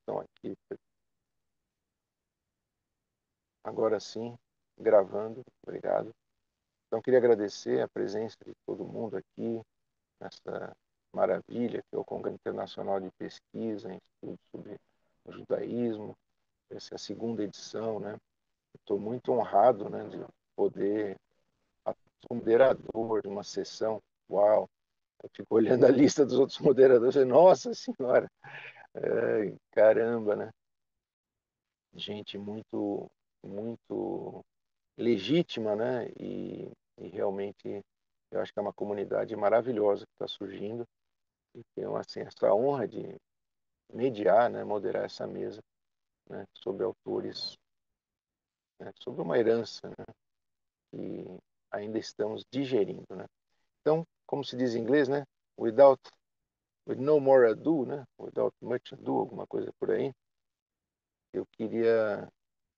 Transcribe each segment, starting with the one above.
estão aqui. Agora sim, gravando. Obrigado. Então, queria agradecer a presença de todo mundo aqui, nessa maravilha que é o Congresso Internacional de Pesquisa em Estudos sobre o Judaísmo. Essa é a segunda edição, né? Estou muito honrado, né, de poder ser moderador de uma sessão. Uau! Eu fico olhando a lista dos outros moderadores e nossa senhora, caramba, né? Gente muito legítima, né? E realmente eu acho que é uma comunidade maravilhosa que está surgindo e tenho assim essa honra de mediar, né, moderar essa mesa, né, sobre autores, né, sobre uma herança, né, que ainda estamos digerindo, né? Então, como se diz em inglês, né, with no more ado, né, without much ado, alguma coisa por aí, eu queria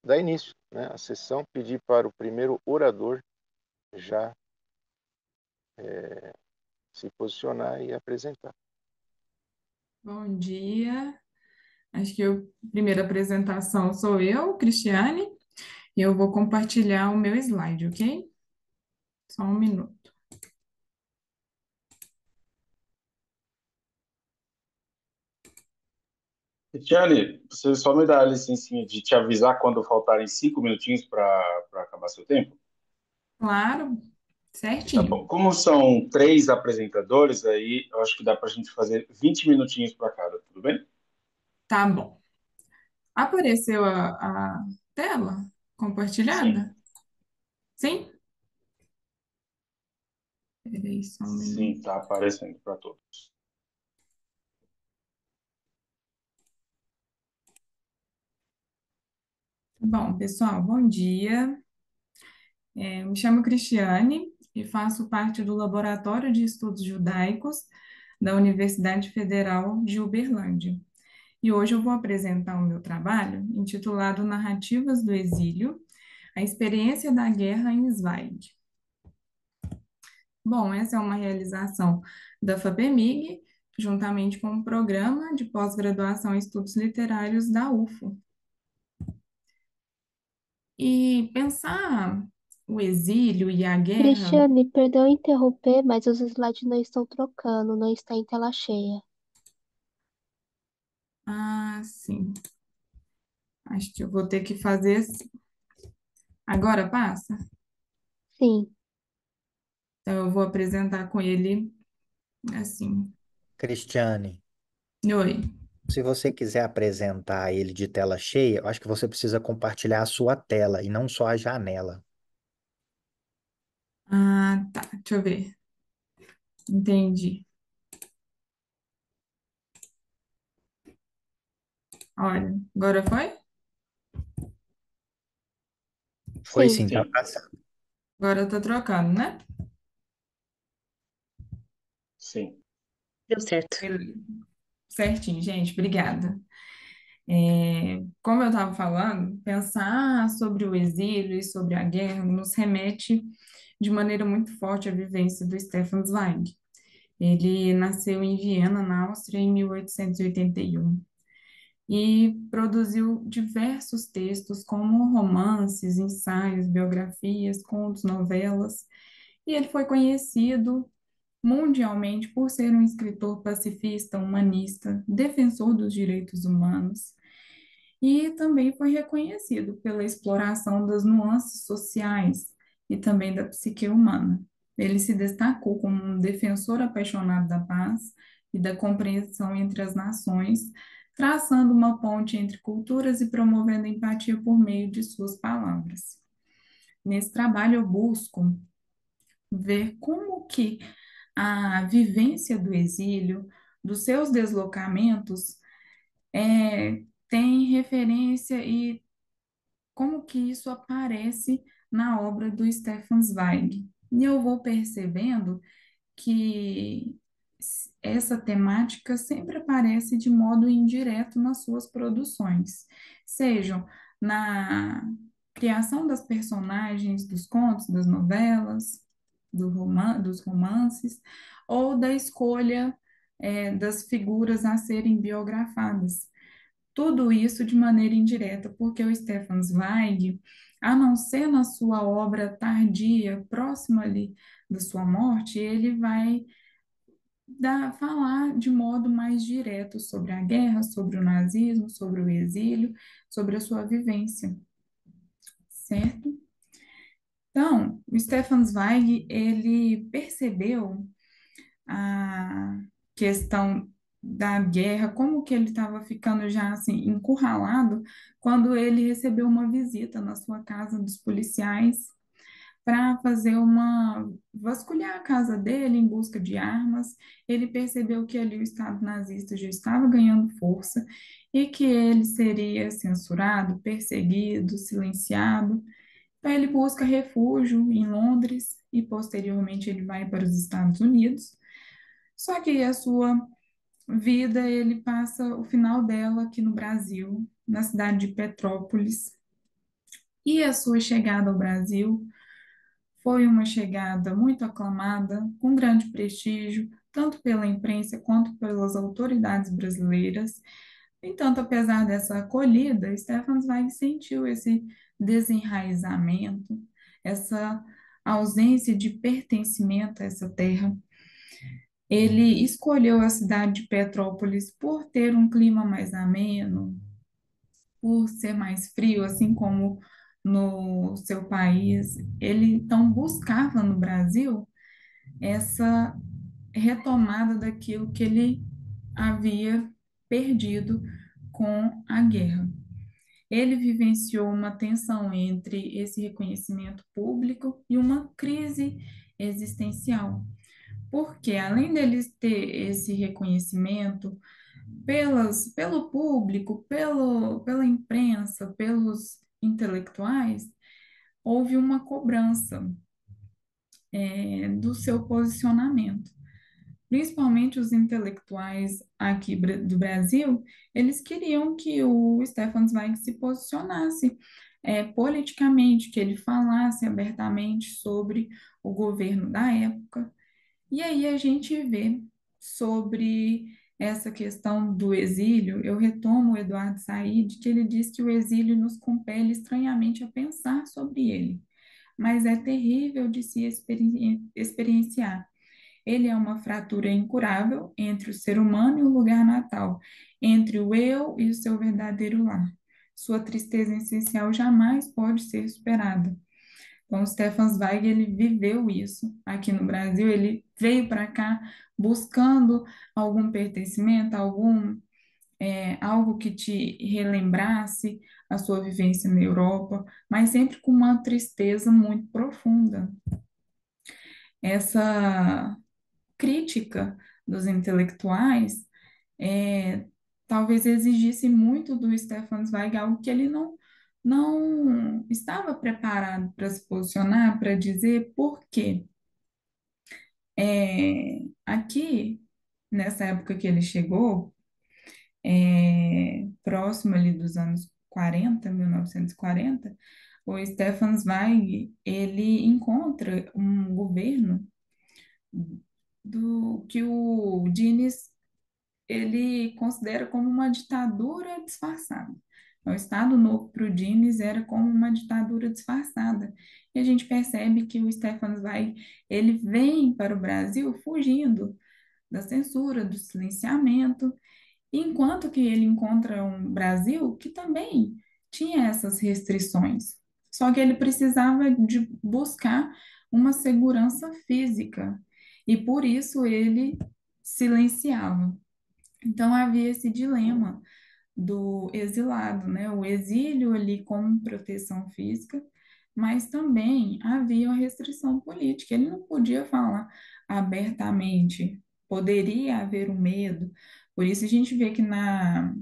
dar início, né, à sessão, pedir para o primeiro orador já se posicionar e apresentar. Bom dia. Acho que a primeira apresentação sou eu, Cristiane, e eu vou compartilhar o meu slide, ok? Só um minuto. Tiane, você só me dá a licencinha de te avisar quando faltarem 5 minutinhos para acabar seu tempo? Claro, Tá bom. certinho. Como são três apresentadores, aí eu acho que dá para a gente fazer 20 minutinhos para cada, tudo bem? Tá bom. Apareceu a tela Sim, compartilhada? Sim? Peraí, só um sim, minuto. tá aparecendo para todos. Bom, pessoal, bom dia. Eu me chamo Cristiane e faço parte do Laboratório de Estudos Judaicos da Universidade Federal de Uberlândia. E hoje eu vou apresentar o meu trabalho intitulado Narrativas do Exílio, a experiência da guerra em Zweig. Bom, essa é uma realização da FAPEMIG, juntamente com o Programa de Pós-Graduação em Estudos Literários da UFO. E pensar o exílio e a guerra, Cristiane, perdão interromper, mas os slides não estão trocando, não está em tela cheia. sim, acho que eu vou ter que fazer assim. Agora passa? Sim, Então eu vou apresentar com ele assim. Cristiane, Oi. se você quiser apresentar ele de tela cheia, eu acho que você precisa compartilhar a sua tela e não só a janela. Tá, deixa eu ver. Entendi. Olha, agora foi? Foi sim. sim, tá Sim, passando. Agora eu tô trocando, né? sim. Deu certo. Beleza. Certinho, gente, obrigada. Como eu estava falando, pensar sobre o exílio e sobre a guerra nos remete de maneira muito forte à vivência do Stefan Zweig. Ele nasceu em Viena, na Áustria, em 1881 e produziu diversos textos, como romances, ensaios, biografias, contos, novelas, e ele foi conhecido mundialmente por ser um escritor pacifista, humanista, defensor dos direitos humanos, e também foi reconhecido pela exploração das nuances sociais e também da psique humana. Ele se destacou como um defensor apaixonado da paz e da compreensão entre as nações, traçando uma ponte entre culturas e promovendo empatia por meio de suas palavras. Nesse trabalho eu busco ver como que a vivência do exílio, dos seus deslocamentos, tem referência e como que isso aparece na obra do Stefan Zweig. E eu vou percebendo que essa temática sempre aparece de modo indireto nas suas produções, sejam na criação das personagens dos contos, das novelas, dos romances, ou da escolha das figuras a serem biografadas. tudo isso de maneira indireta, porque o Stefan Zweig, a não ser na sua obra tardia, próxima ali da sua morte, ele vai falar de modo mais direto sobre a guerra, sobre o nazismo, sobre o exílio, sobre a sua vivência, certo? Então, o Stefan Zweig, ele percebeu a questão da guerra, como que ele estava ficando já assim encurralado, quando ele recebeu uma visita na sua casa dos policiais para fazer vasculhar a casa dele em busca de armas. Ele percebeu que ali o Estado nazista já estava ganhando força e que ele seria censurado, perseguido, silenciado. Então ele busca refúgio em Londres e posteriormente ele vai para os Estados Unidos. Só que a sua vida, ele passa o final dela aqui no Brasil, na cidade de Petrópolis. E a sua chegada ao Brasil foi uma chegada muito aclamada, com grande prestígio, tanto pela imprensa quanto pelas autoridades brasileiras. No entanto, apesar dessa acolhida, Stefan Zweig sentiu esse desenraizamento, essa ausência de pertencimento a essa terra. Ele escolheu a cidade de Petrópolis por ter um clima mais ameno, por ser mais frio, assim como no seu país. Ele então buscava no Brasil essa retomada daquilo que ele havia perdido com a guerra. Ele vivenciou uma tensão entre esse reconhecimento público e uma crise existencial, porque além deles ter esse reconhecimento pelo público, pela imprensa, pelos intelectuais, houve uma cobrança do seu posicionamento. Principalmente os intelectuais aqui do Brasil, eles queriam que o Stefan Zweig se posicionasse politicamente, que ele falasse abertamente sobre o governo da época. E aí a gente vê sobre essa questão do exílio, eu retomo o Eduardo Said, que ele diz que o exílio nos compele estranhamente a pensar sobre ele, mas é terrível de se experienciar. Ele é uma fratura incurável entre o ser humano e o lugar natal, entre o eu e o seu verdadeiro lar. Sua tristeza essencial jamais pode ser superada. Então, o Stefan Zweig, ele viveu isso aqui no Brasil, ele veio para cá buscando algum pertencimento, algo que te relembrasse a sua vivência na Europa, mas sempre com uma tristeza muito profunda. Essa crítica dos intelectuais talvez exigisse muito do Stefan Zweig, algo que ele não estava preparado para se posicionar, para dizer por quê. Aqui, nessa época que ele chegou, próximo ali dos anos 40, 1940, o Stefan Zweig, ele encontra um governo do que o Dines ele considera como uma ditadura disfarçada. O Estado Novo para o Dines era como uma ditadura disfarçada. E a gente percebe que o Stefan Zweig, ele vem para o Brasil fugindo da censura, do silenciamento, enquanto que ele encontra um Brasil que também tinha essas restrições. Só que ele precisava de buscar uma segurança física, e por isso ele silenciava. Então havia esse dilema do exilado, né? O exílio ali como proteção física, mas também havia uma restrição política. Ele não podia falar abertamente, poderia haver o medo. Por isso a gente vê que na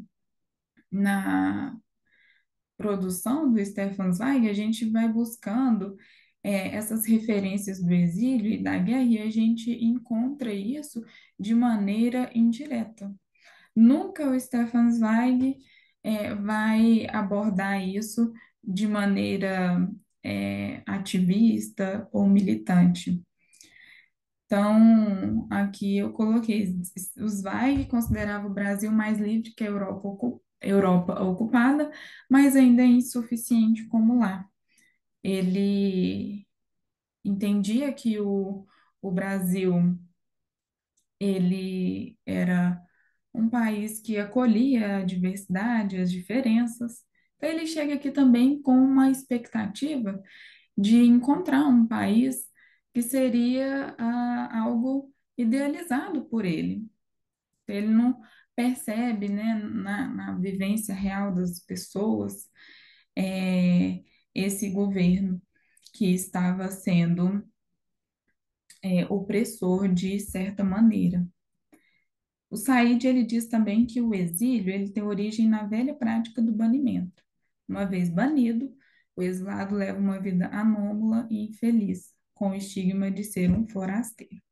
produção do Stefan Zweig, a gente vai buscando essas referências do exílio e da guerra, e a gente encontra isso de maneira indireta. Nunca o Stefan Zweig vai abordar isso de maneira ativista ou militante. Então, aqui eu coloquei, o Zweig considerava o Brasil mais livre que a Europa Europa ocupada, mas ainda é insuficiente como lá. Ele entendia que o Brasil ele era um país que acolhia a diversidade, as diferenças. Então, ele chega aqui também com uma expectativa de encontrar um país que seria algo idealizado por ele. Ele não percebe, né, na vivência real das pessoas, é, esse governo que estava sendo opressor de certa maneira. O Said ele diz também que o exílio ele tem origem na velha prática do banimento. Uma vez banido, o exilado leva uma vida anômala e infeliz, com o estigma de ser um forasteiro.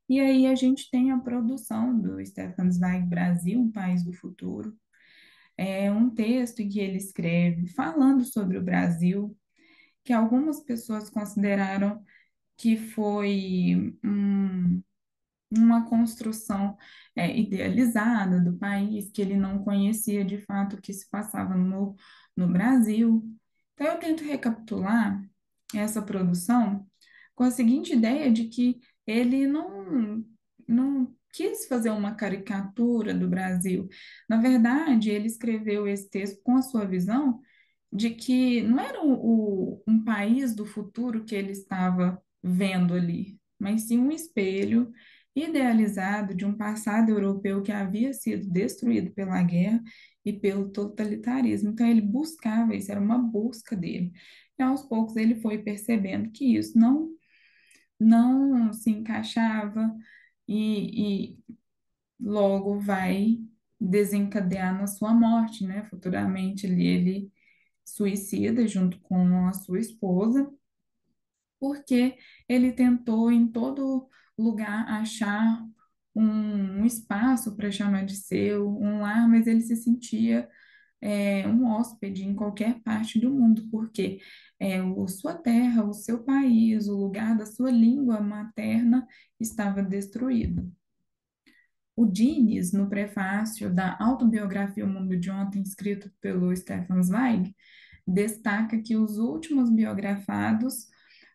E aí a gente tem a produção do Stefan Zweig Brasil, um país do futuro. É um texto em que ele escreve falando sobre o Brasil, que algumas pessoas consideraram que foi uma construção idealizada do país, que ele não conhecia de fato o que se passava no Brasil. Então, eu tento recapitular essa produção com a seguinte ideia de que ele não quis fazer uma caricatura do Brasil. Na verdade, ele escreveu esse texto com a sua visão de que não era um país do futuro que ele estava vendo ali, mas sim um espelho idealizado de um passado europeu que havia sido destruído pela guerra e pelo totalitarismo. Então, ele buscava isso, era uma busca dele. E aos poucos ele foi percebendo que isso não se encaixava e logo vai desencadear na sua morte, né? Futuramente ele suicida junto com a sua esposa, porque ele tentou em todo lugar achar um espaço para chamar de seu, um lar, mas ele se sentia um hóspede em qualquer parte do mundo, porque sua terra, o seu país, o lugar da sua língua materna estava destruído. O Dines, no prefácio da autobiografia O Mundo de Ontem, escrito pelo Stefan Zweig, destaca que os últimos biografados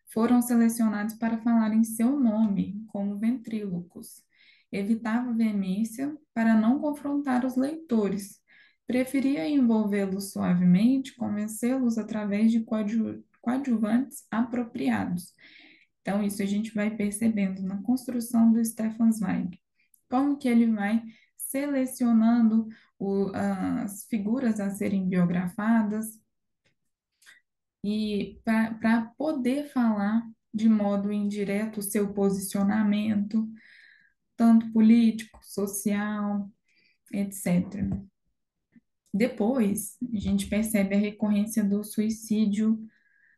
foram selecionados para falar em seu nome, como ventrílocos. Evitava veemência para não confrontar os leitores. Preferia envolvê-los suavemente, convencê-los através de coadjuvantes apropriados. Então, isso a gente vai percebendo na construção do Stefan Zweig. Como que ele vai selecionando as figuras a serem biografadas, e para poder falar de modo indireto o seu posicionamento, tanto político, social, etc. Depois, a gente percebe a recorrência do suicídio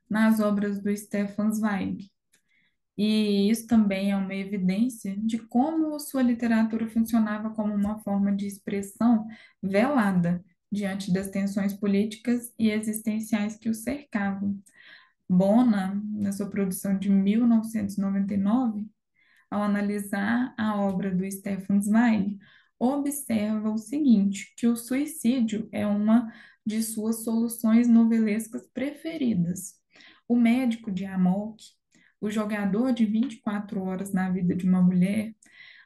nas obras do Stefan Zweig. E isso também é uma evidência de como sua literatura funcionava como uma forma de expressão velada diante das tensões políticas e existenciais que o cercavam. Bona, na sua produção de 1999, ao analisar a obra do Stefan Zweig, observa o seguinte, que o suicídio é uma de suas soluções novelescas preferidas. O médico de Amok, o jogador de 24 horas na vida de uma mulher,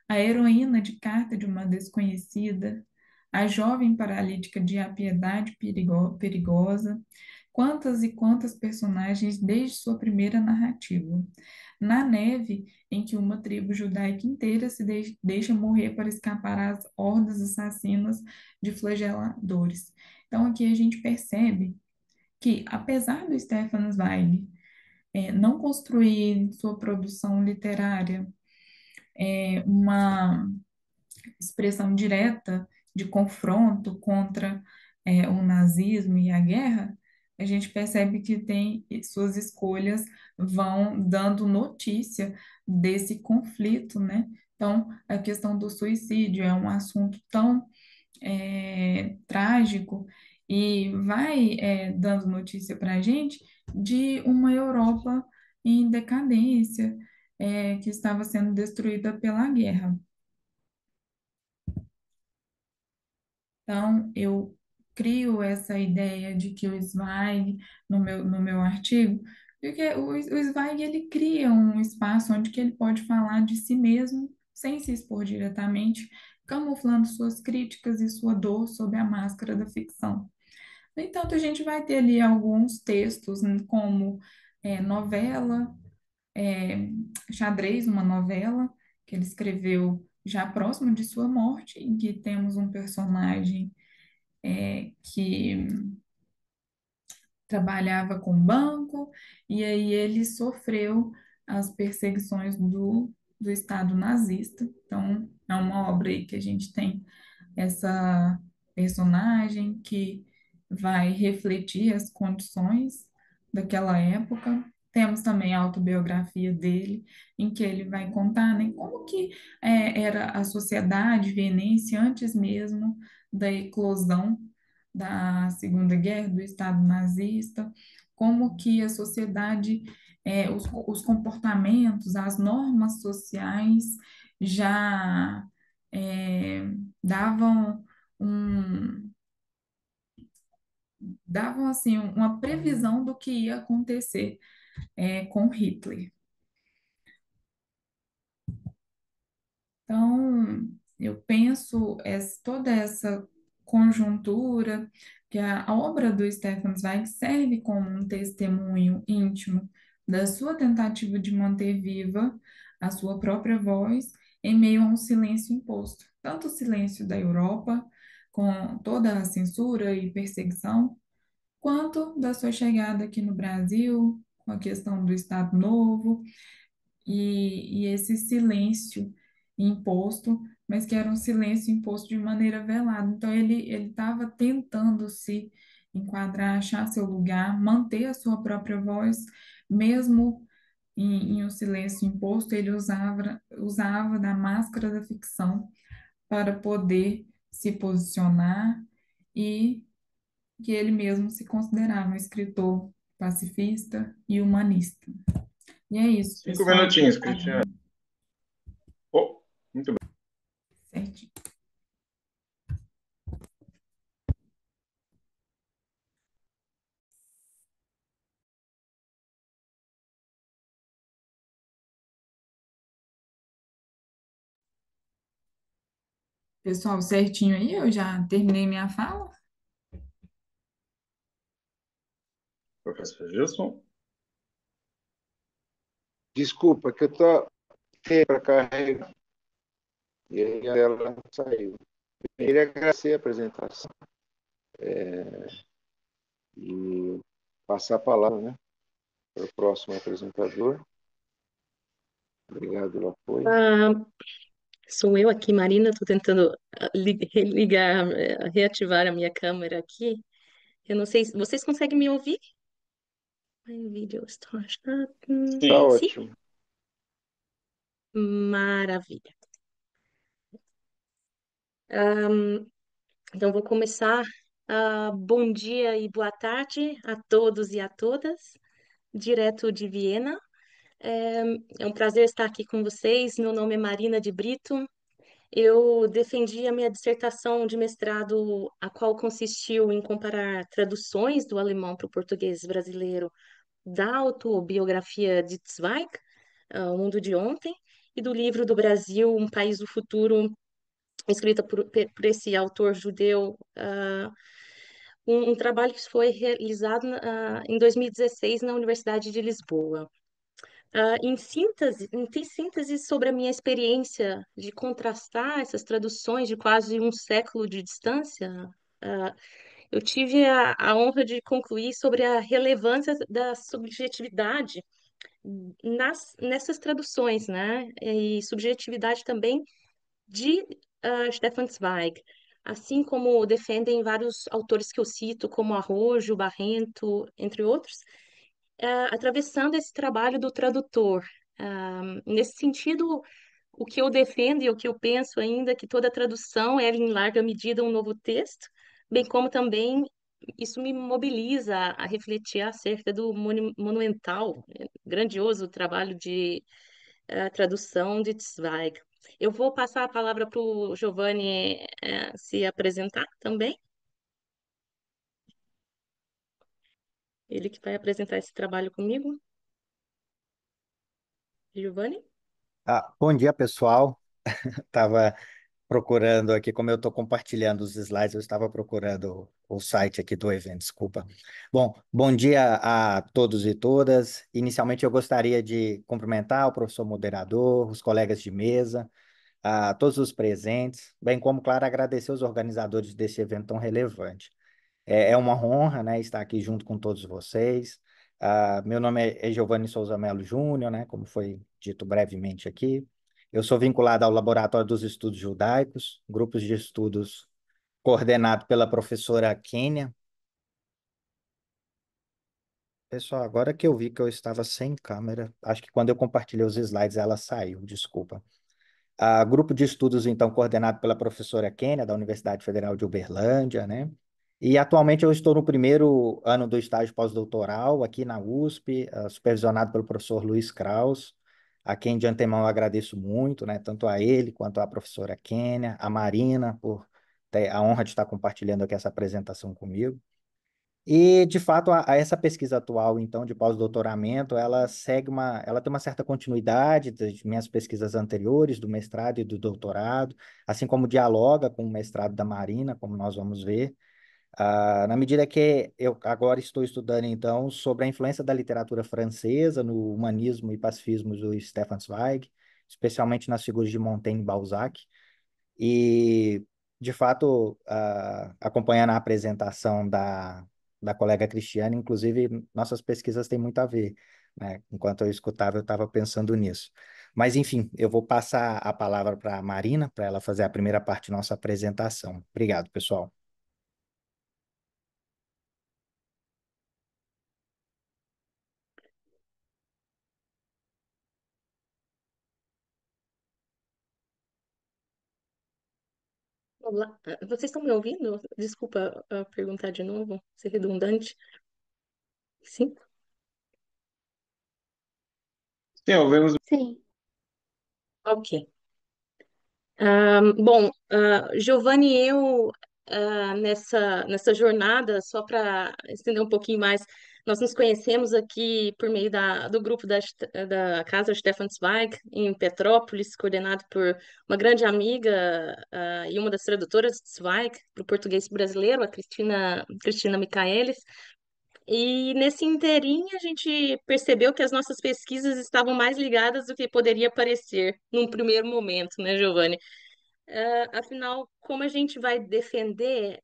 a heroína de Carta de uma Desconhecida, a jovem paralítica de A Piedade Perigosa, quantas e quantas personagens desde sua primeira narrativa. Na neve, em que uma tribo judaica inteira se deixa morrer para escapar às hordas assassinas de flageladores. Então, aqui a gente percebe que, apesar do Stefan Zweig não construir em sua produção literária uma expressão direta de confronto contra o nazismo e a guerra, a gente percebe que tem suas escolhas vão dando notícia desse conflito, né? Então, a questão do suicídio é um assunto tão trágico e vai dando notícia para a gente de uma Europa em decadência, que estava sendo destruída pela guerra. Então, eu crio essa ideia de que o Zweig, no meu artigo, porque o Zweig ele cria um espaço onde que ele pode falar de si mesmo sem se expor diretamente, camuflando suas críticas e sua dor sob a máscara da ficção. No entanto, a gente vai ter ali alguns textos, como novela, é, Xadrez, uma novela que ele escreveu já próximo de sua morte, em que temos um personagem que trabalhava com banco, e aí ele sofreu as perseguições do Estado nazista. Então, é uma obra aí que a gente tem essa personagem que vai refletir as condições daquela época. Temos também a autobiografia dele, em que ele vai contar, né, como que era a sociedade vienense antes mesmo da eclosão da Segunda Guerra, do Estado nazista, como que a sociedade, os comportamentos, as normas sociais já é, davam um, davam assim uma previsão do que ia acontecer com Hitler. Então, eu penso toda essa conjuntura, que a obra do Stefan Zweig serve como um testemunho íntimo da sua tentativa de manter viva a sua própria voz em meio a um silêncio imposto, tanto o silêncio da Europa, com toda a censura e perseguição, quanto da sua chegada aqui no Brasil, com a questão do Estado Novo e esse silêncio imposto, mas que era um silêncio imposto de maneira velada. Então, ele estava tentando se enquadrar, achar seu lugar, manter a sua própria voz, mesmo em um silêncio imposto, ele usava da máscara da ficção para poder se posicionar e que ele mesmo se considerava um escritor pacifista e humanista. E é isso, Cinco pessoal. minutinhos, Cristiano. Oh, muito bem. Certinho. Pessoal, certinho aí? Eu já terminei minha fala? Professor Gilson. Desculpa, que eu tô para carregar e aí ela saiu. Eu queria agradecer a apresentação e passar a palavra, né, para o próximo apresentador. Obrigado pelo apoio. Ah, sou eu aqui, Marina. Estou tentando religar, reativar a minha câmera aqui. Eu não sei se vocês conseguem me ouvir? My video start. Tá Sim. Sim? ótimo. Maravilha. Então, vou começar. Bom dia e boa tarde a todos e a todas, direto de Viena. É um prazer estar aqui com vocês. Meu nome é Marina de Brito. Eu defendi a minha dissertação de mestrado, a qual consistiu em comparar traduções do alemão para o português brasileiro da autobiografia de Zweig, O Mundo de Ontem, e do livro do Brasil, Um País do Futuro, escrita por esse autor judeu, um trabalho que foi realizado em 2016 na Universidade de Lisboa. Em síntese sobre a minha experiência de contrastar essas traduções de quase um século de distância, ah, eu tive a honra de concluir sobre a relevância da subjetividade nessas traduções, né? E subjetividade também de Stefan Zweig, assim como defendem vários autores que eu cito, como Arrojo, Barrento, entre outros, atravessando esse trabalho do tradutor. Nesse sentido, o que eu defendo e o que eu penso ainda é que toda tradução é, em larga medida, um novo texto, bem como também isso me mobiliza a refletir acerca do monumental, grandioso trabalho de tradução de Zweig. Eu vou passar a palavra para o Giovanni se apresentar também. ele que vai apresentar esse trabalho comigo. Giovanni? Bom dia, pessoal. Estava procurando aqui, como eu estou compartilhando os slides, eu estava procurando o site aqui do evento, desculpa. Bom dia a todos e todas. Inicialmente, eu gostaria de cumprimentar o professor moderador, os colegas de mesa, a todos os presentes, bem como, claro, agradecer os organizadores desse evento tão relevante. É uma honra, né, estar aqui junto com todos vocês. Meu nome é Giovanni Souza Melo Júnior, né, como foi dito brevemente aqui. Eu sou vinculado ao Laboratório dos Estudos Judaicos, grupos de estudos coordenado pela professora Kênia. Pessoal, agora que eu vi que eu estava sem câmera, acho que quando eu compartilhei os slides ela saiu, desculpa. Grupo de estudos, então, coordenado pela professora Kênia, da Universidade Federal de Uberlândia, né? E atualmente eu estou no primeiro ano do estágio pós-doutoral aqui na USP, supervisionado pelo professor Luiz Kraus, a quem de antemão eu agradeço muito, né? Tanto a ele quanto à professora Kênia, a Marina, por ter a honra de estar compartilhando aqui essa apresentação comigo. E, de fato, essa pesquisa atual, então, de pós-doutoramento, ela tem uma certa continuidade das minhas pesquisas anteriores, do mestrado e do doutorado, assim como dialoga com o mestrado da Marina, como nós vamos ver, na medida que eu agora estou estudando, então, sobre a influência da literatura francesa no humanismo e pacifismo do Stefan Zweig, especialmente nas figuras de Montaigne e Balzac, e, de fato, acompanhando a apresentação da colega Cristiane, inclusive, nossas pesquisas têm muito a ver, né? Enquanto eu escutava, eu estava pensando nisso. Mas, enfim, eu vou passar a palavra para a Marina, para ela fazer a primeira parte da nossa apresentação. Obrigado, pessoal. Olá, vocês estão me ouvindo? Desculpa, perguntar de novo, ser redundante. Sim? Sim, ouvimos. Sim. Ok. Bom, Giovanni, eu nessa jornada, só para estender um pouquinho mais, nós nos conhecemos aqui por meio do grupo da Casa Stefan Zweig, em Petrópolis, coordenado por uma grande amiga e uma das tradutoras de Zweig para o português brasileiro, a Cristina Michaelis. E nesse inteirinho a gente percebeu que as nossas pesquisas estavam mais ligadas do que poderia parecer num primeiro momento, né, Giovanni? Afinal, como a gente vai defender,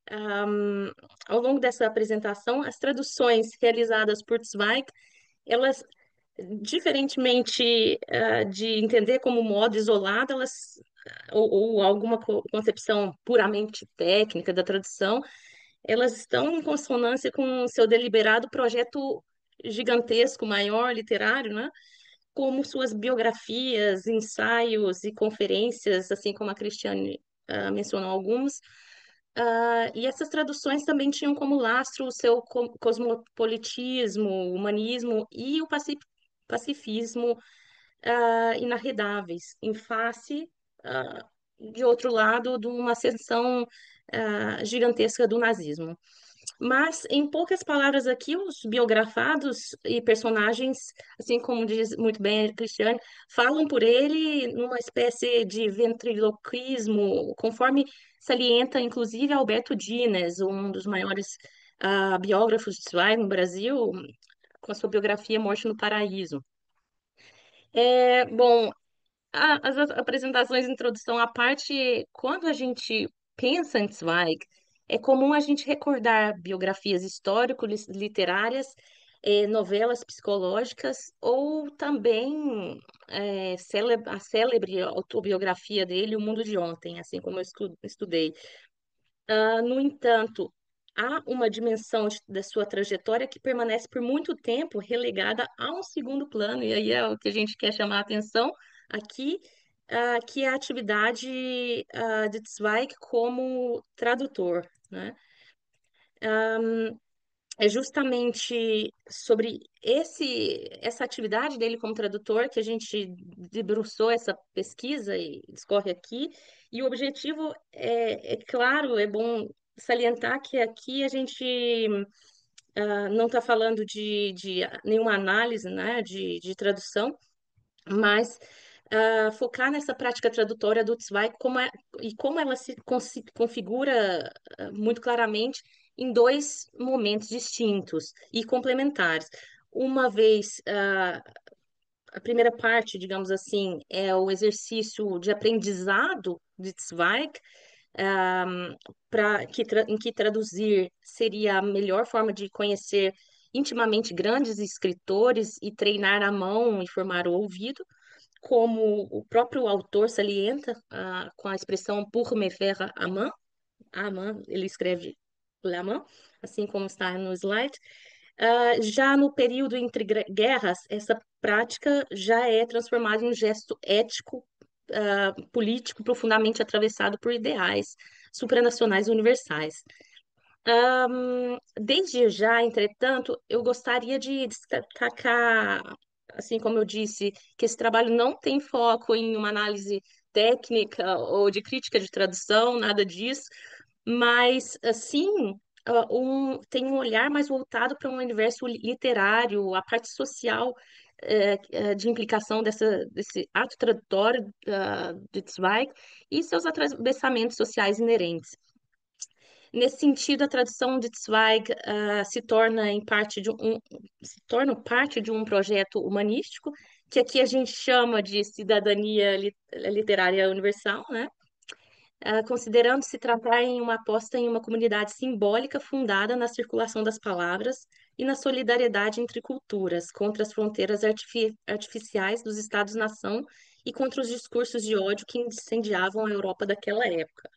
ao longo dessa apresentação, as traduções realizadas por Zweig, elas, diferentemente, de entender como modo isolado, ou alguma concepção puramente técnica da tradução, elas estão em consonância com o seu deliberado projeto gigantesco, maior, literário, né? Como suas biografias, ensaios e conferências, assim como a Cristiane mencionou alguns. E essas traduções também tinham como lastro o seu cosmopolitismo, humanismo e o pacifismo inarredáveis, em face, de outro lado, de uma ascensão gigantesca do nazismo. Mas, em poucas palavras aqui, os biografados e personagens, assim como diz muito bem a Cristiane, falam por ele numa espécie de ventriloquismo, conforme salienta, inclusive, Alberto Dines, um dos maiores biógrafos de Zweig no Brasil, com a sua biografia Morte no Paraíso. Bom, as apresentações de introdução à parte, quando a gente pensa em Zweig, é comum a gente recordar biografias histórico-literárias, novelas psicológicas ou também a célebre autobiografia dele, O Mundo de Ontem, assim como eu estudei. No entanto, há uma dimensão da sua trajetória que permanece por muito tempo relegada a um segundo plano, e aí é o que a gente quer chamar a atenção aqui, que é a atividade de Zweig como tradutor, né? É justamente sobre essa atividade dele como tradutor que a gente debruçou essa pesquisa e discorre aqui. E o objetivo é claro, é bom salientar que aqui a gente não está falando de nenhuma análise, né, de tradução, mas focar nessa prática tradutória do Zweig e como ela se configura muito claramente em dois momentos distintos e complementares. Uma vez, a primeira parte, digamos assim, é o exercício de aprendizado de Zweig, em que traduzir seria a melhor forma de conhecer intimamente grandes escritores e treinar a mão e formar o ouvido, como o próprio autor salienta, com a expressão pour me faire à main, ele escreve la main, assim como está no slide. Já no período entre guerras, essa prática já é transformada em um gesto ético, político profundamente atravessado por ideais supranacionais universais. Desde já, entretanto, eu gostaria de destacar, assim como eu disse, que esse trabalho não tem foco em uma análise técnica ou de crítica de tradução, nada disso, mas, assim, tem um olhar mais voltado para um universo literário, a parte social, de implicação desse ato tradutório de Zweig e seus atravessamentos sociais inerentes. Nesse sentido, a tradução de Zweig se torna se torna parte de um projeto humanístico, que aqui a gente chama de cidadania literária universal, né? Considerando se tratar em uma aposta em uma comunidade simbólica fundada na circulação das palavras e na solidariedade entre culturas, contra as fronteiras artificiais dos Estados-nação e contra os discursos de ódio que incendiavam a Europa daquela época.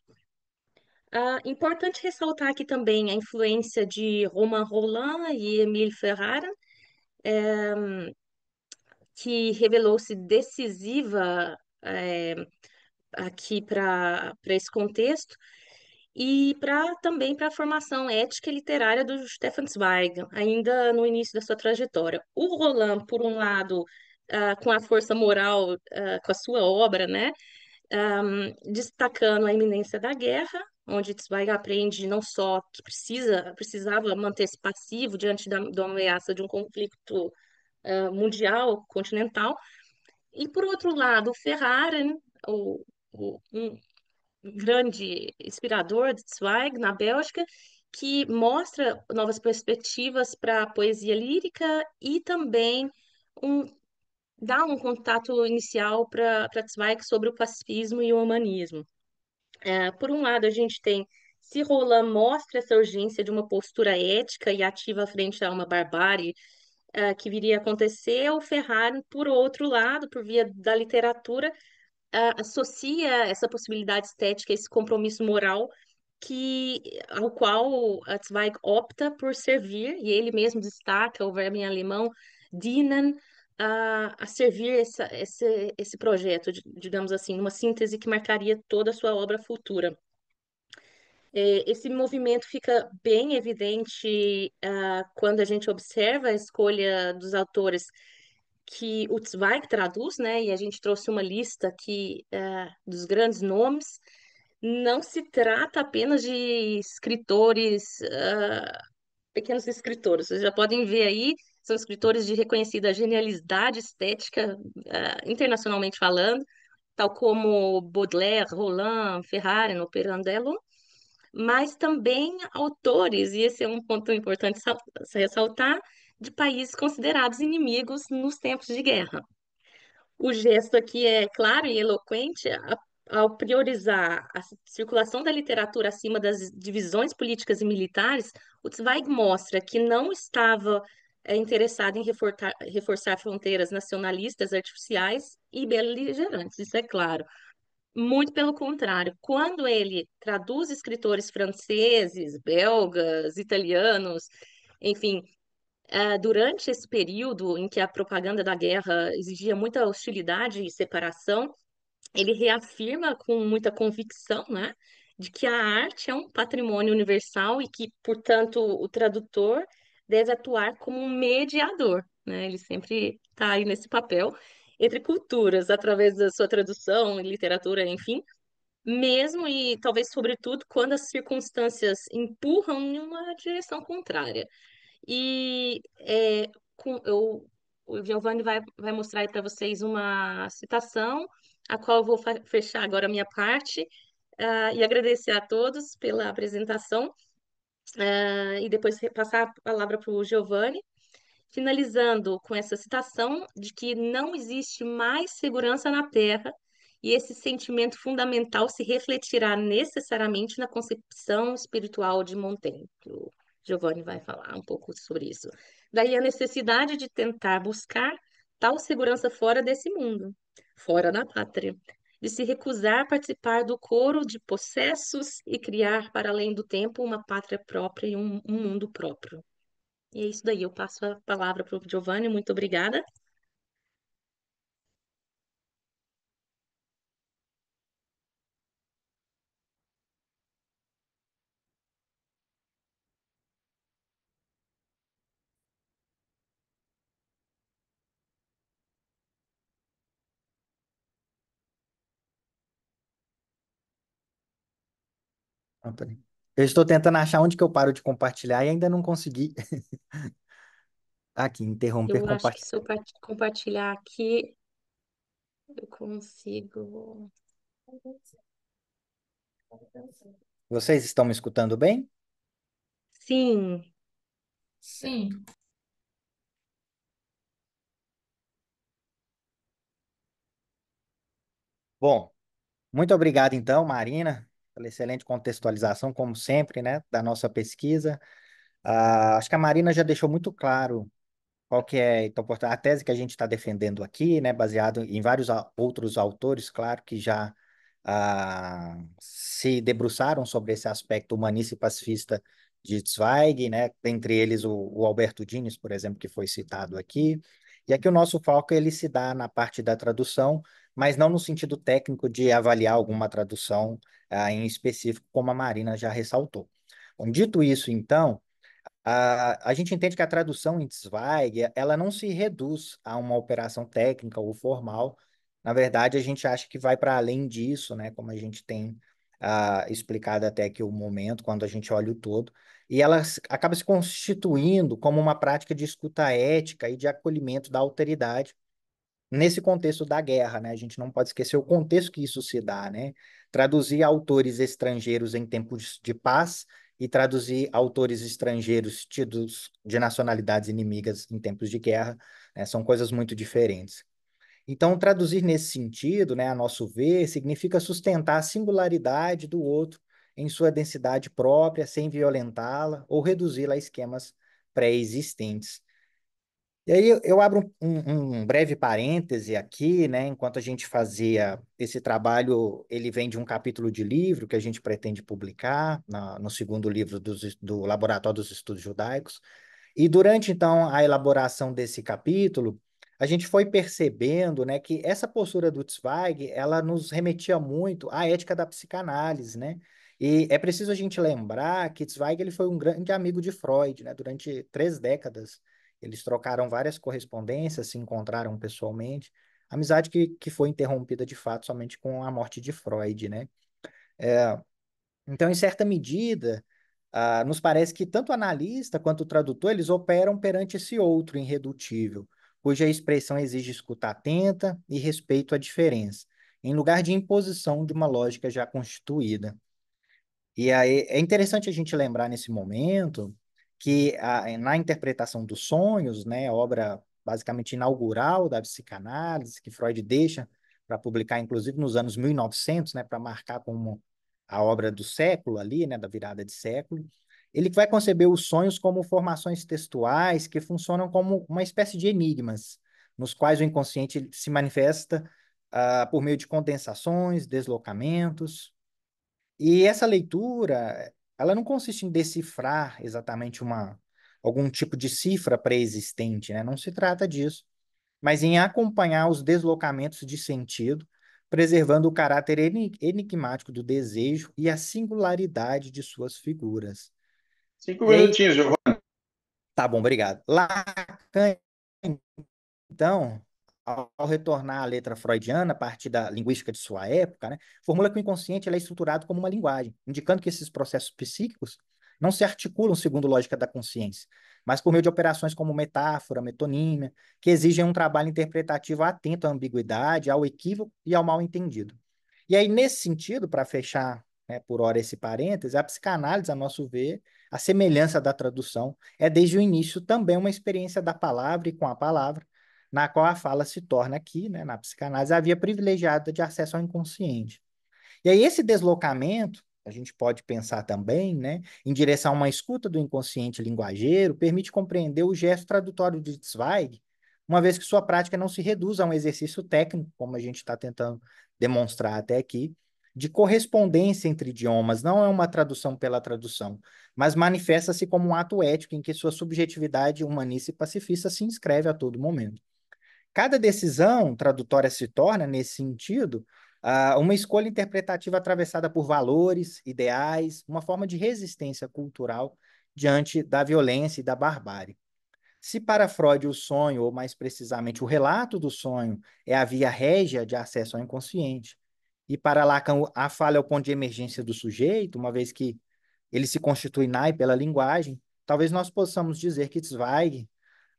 Importante ressaltar aqui também a influência de Romain Rolland e Émile Ferrara, que revelou-se decisiva aqui para esse contexto, e também para a formação ética e literária do Stefan Zweig, ainda no início da sua trajetória. O Roland, por um lado, com a força moral, com a sua obra, né, destacando a iminência da guerra, onde Zweig aprende não só que precisava manter-se passivo diante da ameaça de um conflito mundial, continental, e por outro lado, o Ferrara, né, um grande inspirador de Zweig na Bélgica, que mostra novas perspectivas para a poesia lírica e também um, dá um contato inicial para Zweig sobre o pacifismo e o humanismo. Por um lado, a gente tem, se Roland mostra essa urgência de uma postura ética e ativa frente a uma barbárie que viria a acontecer, o Ferrari, por outro lado, por via da literatura, associa essa possibilidade estética, esse compromisso moral ao qual a Zweig opta por servir, e ele mesmo destaca o verbo em alemão dienen, a servir esse projeto, digamos assim, uma síntese que marcaria toda a sua obra futura. Esse movimento fica bem evidente quando a gente observa a escolha dos autores que o Zweig traduz, né? E a gente trouxe uma lista aqui dos grandes nomes. Não se trata apenas de escritores, pequenos escritores. Vocês já podem ver aí, são escritores de reconhecida genialidade estética, internacionalmente falando, tal como Baudelaire, Roland, Ferrari, no Pirandello, mas também autores, e esse é um ponto importante ressaltar, de países considerados inimigos nos tempos de guerra. O gesto aqui é claro e eloquente ao priorizar a circulação da literatura acima das divisões políticas e militares. O Zweig mostra que não estava interessado em reforçar fronteiras nacionalistas, artificiais e beligerantes, isso é claro. Muito pelo contrário, quando ele traduz escritores franceses, belgas, italianos, enfim, durante esse período em que a propaganda da guerra exigia muita hostilidade e separação, ele reafirma com muita convicção, né, de que a arte é um patrimônio universal e que, portanto, o tradutor deve atuar como um mediador, né? Ele sempre está aí nesse papel entre culturas, através da sua tradução, literatura, enfim, mesmo e talvez sobretudo quando as circunstâncias empurram em uma direção contrária. E o Giovanni vai mostrar aí para vocês uma citação, a qual eu vou fechar agora a minha parte, e agradecer a todos pela apresentação, e depois passar a palavra para o Giovanni, finalizando com essa citação de que não existe mais segurança na Terra e esse sentimento fundamental se refletirá necessariamente na concepção espiritual de Montaigne. Que o Giovanni vai falar um pouco sobre isso. Daí a necessidade de tentar buscar tal segurança fora desse mundo, fora da pátria, de se recusar a participar do coro de possessos e criar para além do tempo uma pátria própria e um mundo próprio. E é isso daí, eu passo a palavra para o Giovanni, muito obrigada. Pronto. Eu estou tentando achar onde que eu paro de compartilhar e ainda não consegui. Aqui, interromper Eu acho que compartilhar. se eu compartilhar aqui, eu consigo. Vocês estão me escutando bem? Sim, Sim. Bom, muito obrigado então, Marina, pela excelente contextualização, como sempre, né, da nossa pesquisa. Acho que a Marina já deixou muito claro qual que é então, a tese que a gente está defendendo aqui, né, baseado em vários outros autores, claro, que já se debruçaram sobre esse aspecto humanista e pacifista de Zweig, né, entre eles o Alberto Dines, por exemplo, que foi citado aqui. E aqui o nosso foco ele se dá na parte da tradução, mas não no sentido técnico de avaliar alguma tradução em específico, como a Marina já ressaltou. Bom, dito isso, então, a gente entende que a tradução em Zweig, ela não se reduz a uma operação técnica ou formal. Na verdade, a gente acha que vai para além disso, né? Como a gente tem explicado até aqui o momento, quando a gente olha o todo. E ela acaba se constituindo como uma prática de escuta ética e de acolhimento da alteridade, nesse contexto da guerra, né? A gente não pode esquecer o contexto que isso se dá, né? Traduzir autores estrangeiros em tempos de paz e traduzir autores estrangeiros tidos de nacionalidades inimigas em tempos de guerra, né? São coisas muito diferentes. Então, traduzir nesse sentido, né, a nosso ver, significa sustentar a singularidade do outro em sua densidade própria, sem violentá-la ou reduzi-la a esquemas pré-existentes. E aí eu abro um breve parêntese aqui, né? Enquanto a gente fazia esse trabalho, ele vem de um capítulo de livro que a gente pretende publicar no segundo livro do Laboratório dos Estudos Judaicos. E durante, então, a elaboração desse capítulo, a gente foi percebendo, né, que essa postura do Zweig, ela nos remetia muito à ética da psicanálise, né? E é preciso a gente lembrar que Zweig ele foi um grande amigo de Freud, né? Durante 3 décadas, eles trocaram várias correspondências, se encontraram pessoalmente, amizade que foi interrompida de fato somente com a morte de Freud, né? Então, em certa medida, nos parece que tanto o analista quanto o tradutor, eles operam perante esse outro irredutível, cuja expressão exige escuta atenta e respeito à diferença, em lugar de imposição de uma lógica já constituída. E aí é interessante a gente lembrar nesse momento que na interpretação dos sonhos, né, obra basicamente inaugural da psicanálise, que Freud deixa para publicar, inclusive, nos anos 1900, né, para marcar como a obra do século ali, né, da virada de século, ele vai conceber os sonhos como formações textuais que funcionam como uma espécie de enigmas, nos quais o inconsciente se manifesta por meio de condensações, deslocamentos, e essa leitura, ela não consiste em decifrar exatamente algum tipo de cifra pré-existente, né? Não se trata disso, mas em acompanhar os deslocamentos de sentido, preservando o caráter enigmático do desejo e a singularidade de suas figuras. Cinco E aí, minutinhos, Giovanni. tá bom, obrigado. Lacan, então, ao retornar à letra freudiana, a partir da linguística de sua época, né, formula que o inconsciente ele é estruturado como uma linguagem, indicando que esses processos psíquicos não se articulam segundo lógica da consciência, mas por meio de operações como metáfora, metonímia, que exigem um trabalho interpretativo atento à ambiguidade, ao equívoco e ao mal-entendido. E aí, nesse sentido, para fechar, né, por hora esse parêntese, a psicanálise, a nosso ver, a semelhança da tradução, é desde o início também uma experiência da palavra e com a palavra, na qual a fala se torna aqui, né, na psicanálise, a via privilegiada de acesso ao inconsciente. E aí esse deslocamento, a gente pode pensar também, né, em direção a uma escuta do inconsciente linguageiro, permite compreender o gesto tradutório de Zweig, uma vez que sua prática não se reduz a um exercício técnico, como a gente está tentando demonstrar até aqui, de correspondência entre idiomas, não é uma tradução pela tradução, mas manifesta-se como um ato ético em que sua subjetividade humanista e pacifista se inscreve a todo momento. Cada decisão tradutória se torna, nesse sentido, uma escolha interpretativa atravessada por valores, ideais, uma forma de resistência cultural diante da violência e da barbárie. Se para Freud o sonho, ou mais precisamente o relato do sonho, é a via régia de acesso ao inconsciente, e para Lacan a fala é o ponto de emergência do sujeito, uma vez que ele se constitui pela linguagem, talvez nós possamos dizer que Zweig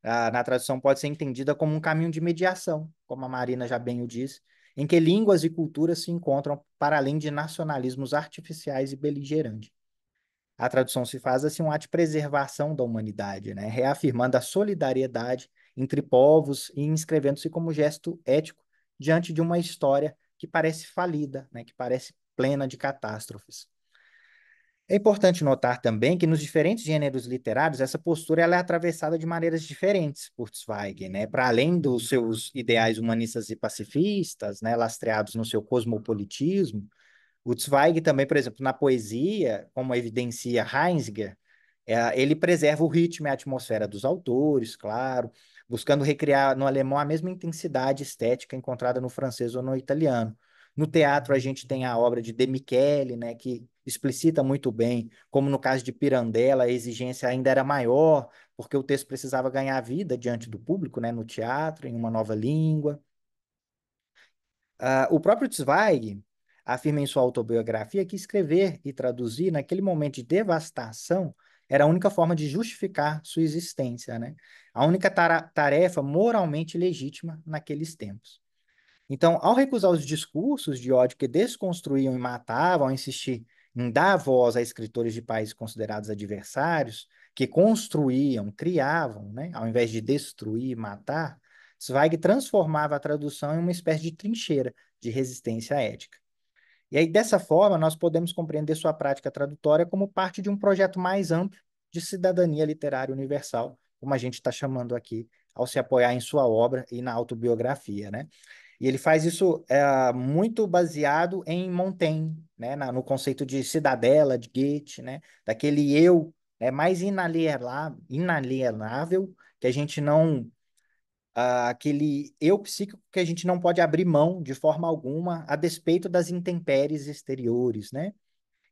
na tradução pode ser entendida como um caminho de mediação, como a Marina já bem o disse, em que línguas e culturas se encontram para além de nacionalismos artificiais e beligerantes. A tradução se faz assim um ato de preservação da humanidade, né? Reafirmando a solidariedade entre povos e inscrevendo-se como gesto ético diante de uma história que parece falida, né? Que parece plena de catástrofes. É importante notar também que nos diferentes gêneros literários essa postura ela é atravessada de maneiras diferentes por Zweig, né? Para além dos seus ideais humanistas e pacifistas, né, lastreados no seu cosmopolitismo, o Zweig também, por exemplo, na poesia, como evidencia Heinziger, ele preserva o ritmo e a atmosfera dos autores, claro, buscando recriar no alemão a mesma intensidade estética encontrada no francês ou no italiano. No teatro, a gente tem a obra de De Michele, né, que explicita muito bem, como no caso de Pirandello, a exigência ainda era maior, porque o texto precisava ganhar vida diante do público, né, no teatro, em uma nova língua. O próprio Zweig afirma em sua autobiografia que escrever e traduzir, naquele momento de devastação, era a única forma de justificar sua existência, né? A única tarefa moralmente legítima naqueles tempos. Então, ao recusar os discursos de ódio que desconstruíam e matavam, ao insistir em dar voz a escritores de países considerados adversários, que construíam, criavam, né, ao invés de destruir e matar, Zweig transformava a tradução em uma espécie de trincheira de resistência ética. E aí, dessa forma, nós podemos compreender sua prática tradutória como parte de um projeto mais amplo de cidadania literária universal, como a gente está chamando aqui, ao se apoiar em sua obra e na autobiografia, né? E ele faz isso muito baseado em Montaigne, né, no conceito de cidadela, de Goethe, né, daquele eu mais inalienável, que a gente não, aquele eu psíquico que a gente não pode abrir mão de forma alguma, a despeito das intempéries exteriores, né?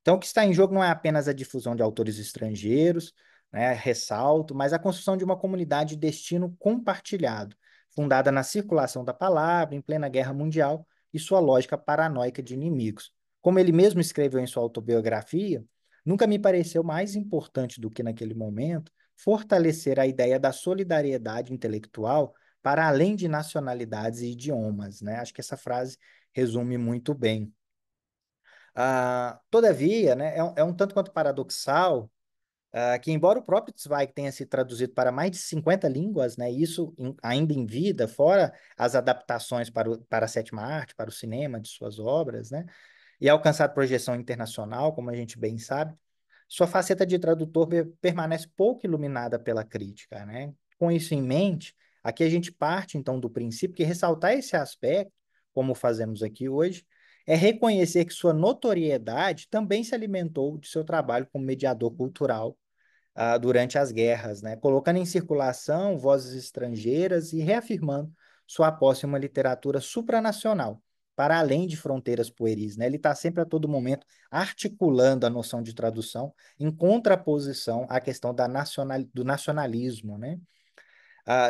Então, o que está em jogo não é apenas a difusão de autores estrangeiros, né, ressalto, mas a construção de uma comunidade de destino compartilhado, fundada na circulação da palavra, em plena guerra mundial, e sua lógica paranoica de inimigos. Como ele mesmo escreveu em sua autobiografia, nunca me pareceu mais importante do que naquele momento fortalecer a ideia da solidariedade intelectual para além de nacionalidades e idiomas, né? Acho que essa frase resume muito bem. Todavia, né, é um tanto quanto paradoxal que, embora o próprio Zweig tenha se traduzido para mais de 50 línguas, né, isso ainda em vida, fora as adaptações para a sétima arte, para o cinema de suas obras, né, e alcançado projeção internacional, como a gente bem sabe, sua faceta de tradutor permanece pouco iluminada pela crítica, né? Com isso em mente, aqui a gente parte então do princípio que ressaltar esse aspecto, como fazemos aqui hoje, é reconhecer que sua notoriedade também se alimentou de seu trabalho como mediador cultural durante as guerras, né? Colocando em circulação vozes estrangeiras e reafirmando sua posse em uma literatura supranacional, para além de fronteiras pueris, né? Ele está sempre a todo momento articulando a noção de tradução em contraposição à questão do nacionalismo, né?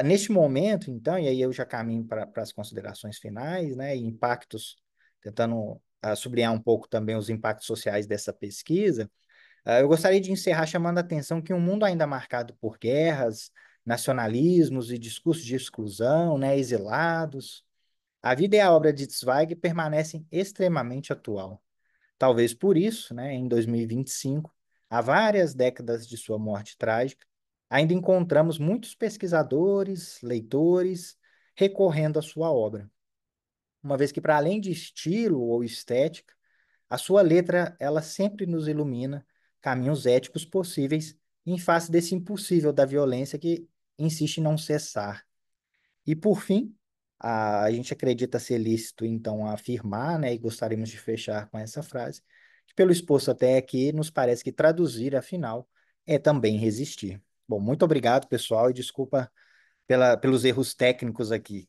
Neste momento, então, e aí eu já caminho para as considerações finais, né? E impactos, tentando sublinhar um pouco também os impactos sociais dessa pesquisa. Eu gostaria de encerrar chamando a atenção que um mundo ainda marcado por guerras, nacionalismos e discursos de exclusão, né, exilados, a vida e a obra de Zweig permanecem extremamente atual. Talvez por isso, né, em 2025, há várias décadas de sua morte trágica, ainda encontramos muitos pesquisadores, leitores, recorrendo à sua obra. Uma vez que, para além de estilo ou estética, a sua letra, ela sempre nos ilumina caminhos éticos possíveis em face desse impossível da violência que insiste em não cessar. E por fim, a gente acredita ser lícito, então, afirmar, né, e gostaríamos de fechar com essa frase, que pelo exposto até aqui, nos parece que traduzir, afinal, é também resistir. Bom, muito obrigado, pessoal, e desculpa pelos erros técnicos aqui.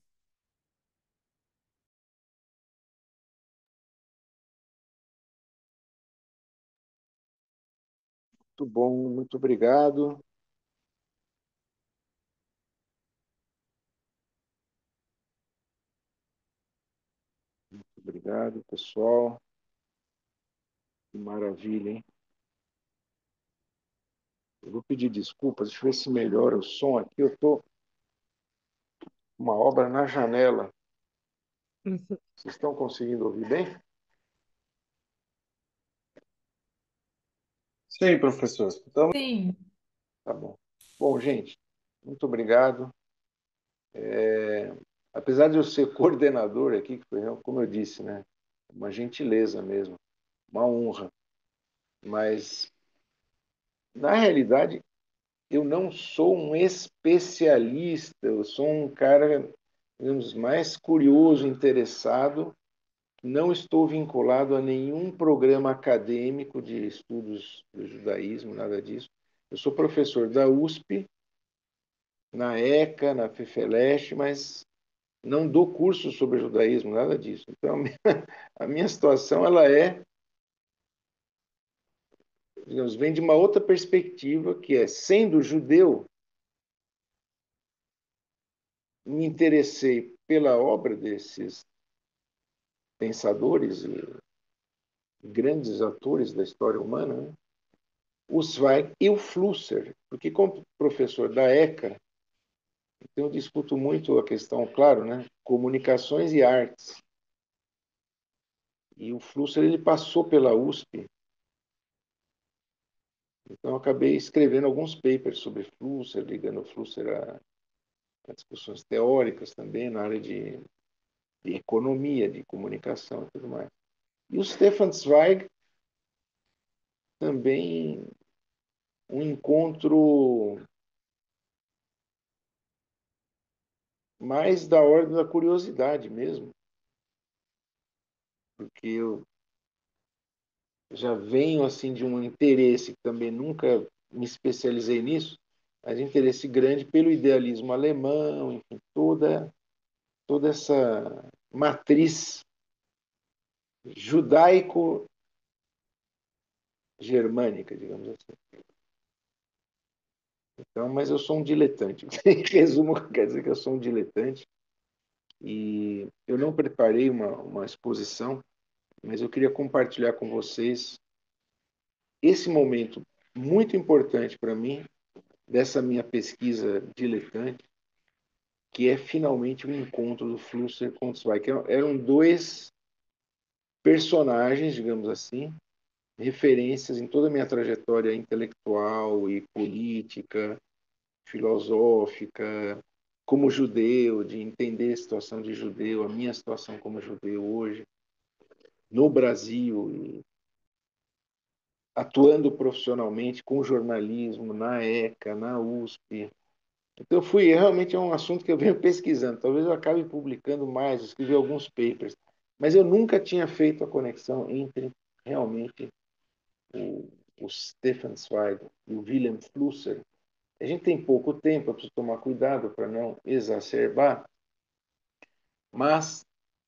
Muito bom, muito obrigado. Obrigado, pessoal. Que maravilha, hein? Eu vou pedir desculpas, deixa eu ver se melhora o som aqui. Eu estou com uma obra na janela. Vocês estão conseguindo ouvir bem? Sim, professor. Então, Sim. Tá bom. Bom, gente, muito obrigado. É, apesar de eu ser coordenador aqui, que foi, como eu disse, né, uma gentileza mesmo, uma honra, mas na realidade eu não sou um especialista, eu sou um cara, digamos, mais curioso, interessado. Não estou vinculado a nenhum programa acadêmico de estudos do judaísmo, nada disso. Eu sou professor da USP, na ECA, na FEFELESH, mas não dou curso sobre judaísmo, nada disso. Então, a minha situação ela é, digamos, vem de uma outra perspectiva, que é, sendo judeu, me interessei pela obra desses pensadores e grandes atores da história humana, né? O Zweig e o Flusser, porque como professor da ECA, então eu discuto muito a questão, claro, né, comunicações e artes. E o Flusser ele passou pela USP, então eu acabei escrevendo alguns papers sobre Flusser, ligando o Flusser a discussões teóricas também na área de economia, de comunicação e tudo mais. E o Stefan Zweig também um encontro mais da ordem da curiosidade mesmo, porque eu já venho assim de um interesse que também nunca me especializei nisso, mas interesse grande pelo idealismo alemão, enfim, toda essa matriz judaico-germânica, digamos assim. Então, mas eu sou um diletante. Em resumo, quer dizer que eu sou um diletante e eu não preparei uma exposição, mas eu queria compartilhar com vocês esse momento muito importante para mim dessa minha pesquisa diletante, que é finalmente o encontro do Flusser com o Zweig. Eram dois personagens, digamos assim, referências em toda a minha trajetória intelectual e política, filosófica, como judeu, de entender a situação de judeu, a minha situação como judeu hoje, no Brasil, e atuando profissionalmente com jornalismo na ECA, na USP. Então, realmente é um assunto que eu venho pesquisando. Talvez eu acabe publicando mais, escrevi alguns papers, mas eu nunca tinha feito a conexão entre realmente o Stefan Zweig e o Wilhelm Flusser. A gente tem pouco tempo, eu preciso tomar cuidado para não exacerbar, mas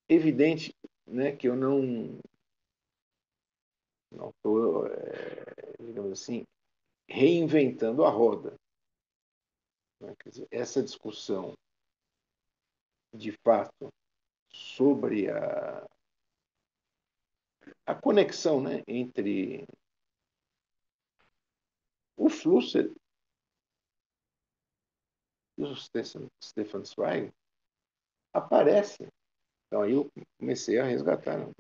evidente, né, que eu não estou, digamos assim, reinventando a roda. Né? Quer dizer, essa discussão, de fato, sobre a conexão, né, entre O Flusser e o Stefan Zweig aparecem. Então aí eu comecei a resgatar. Né?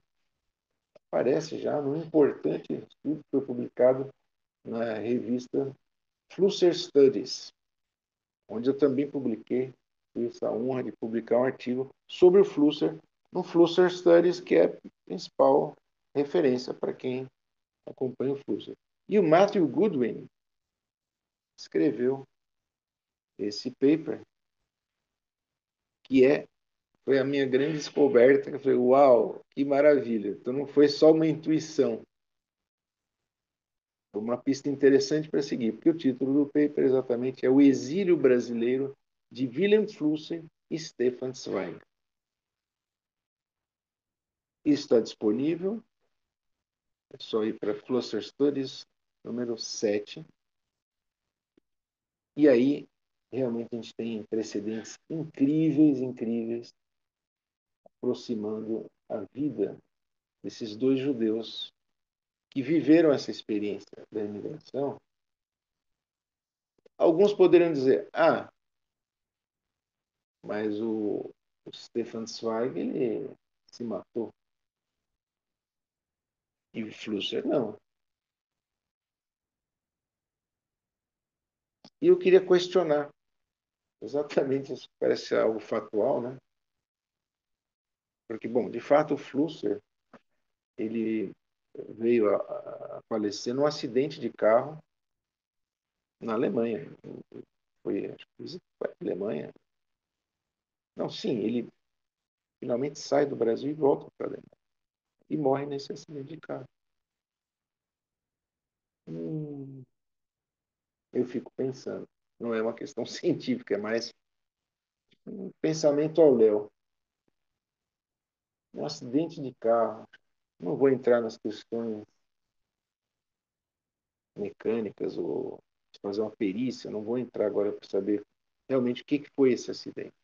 Aparece já num importante estudo que foi publicado na revista Flusser Studies, onde eu também publiquei, fiz a honra de publicar um artigo sobre o Flusser, no Flusser Studies, que é a principal referência para quem acompanha o Flusser. E o Matthew Goodwin escreveu esse paper, que foi a minha grande descoberta. Eu falei, uau, que maravilha! Então não foi só uma intuição, foi uma pista interessante para seguir, porque o título do paper exatamente é O Exílio Brasileiro de Wilhelm Flusser e Stefan Zweig. Isso está disponível, é só ir para Flusser Studies, número 7. E aí, realmente, a gente tem precedentes incríveis, incríveis, aproximando a vida desses dois judeus que viveram essa experiência da imigração. Alguns poderiam dizer, mas o Stefan Zweig, ele se matou. E o Flusser, não. E eu queria questionar exatamente isso, parece algo factual, né? Porque, bom, de fato, o Flusser, ele veio a falecer num acidente de carro na Alemanha. Acho que foi a Alemanha. Não, sim, ele finalmente sai do Brasil e volta para a Alemanha. E morre nesse acidente de carro. Eu fico pensando. Não é uma questão científica, é mais um pensamento ao léu. Um acidente de carro. Não vou entrar nas questões mecânicas ou fazer uma perícia, não vou entrar agora para saber realmente o que foi esse acidente.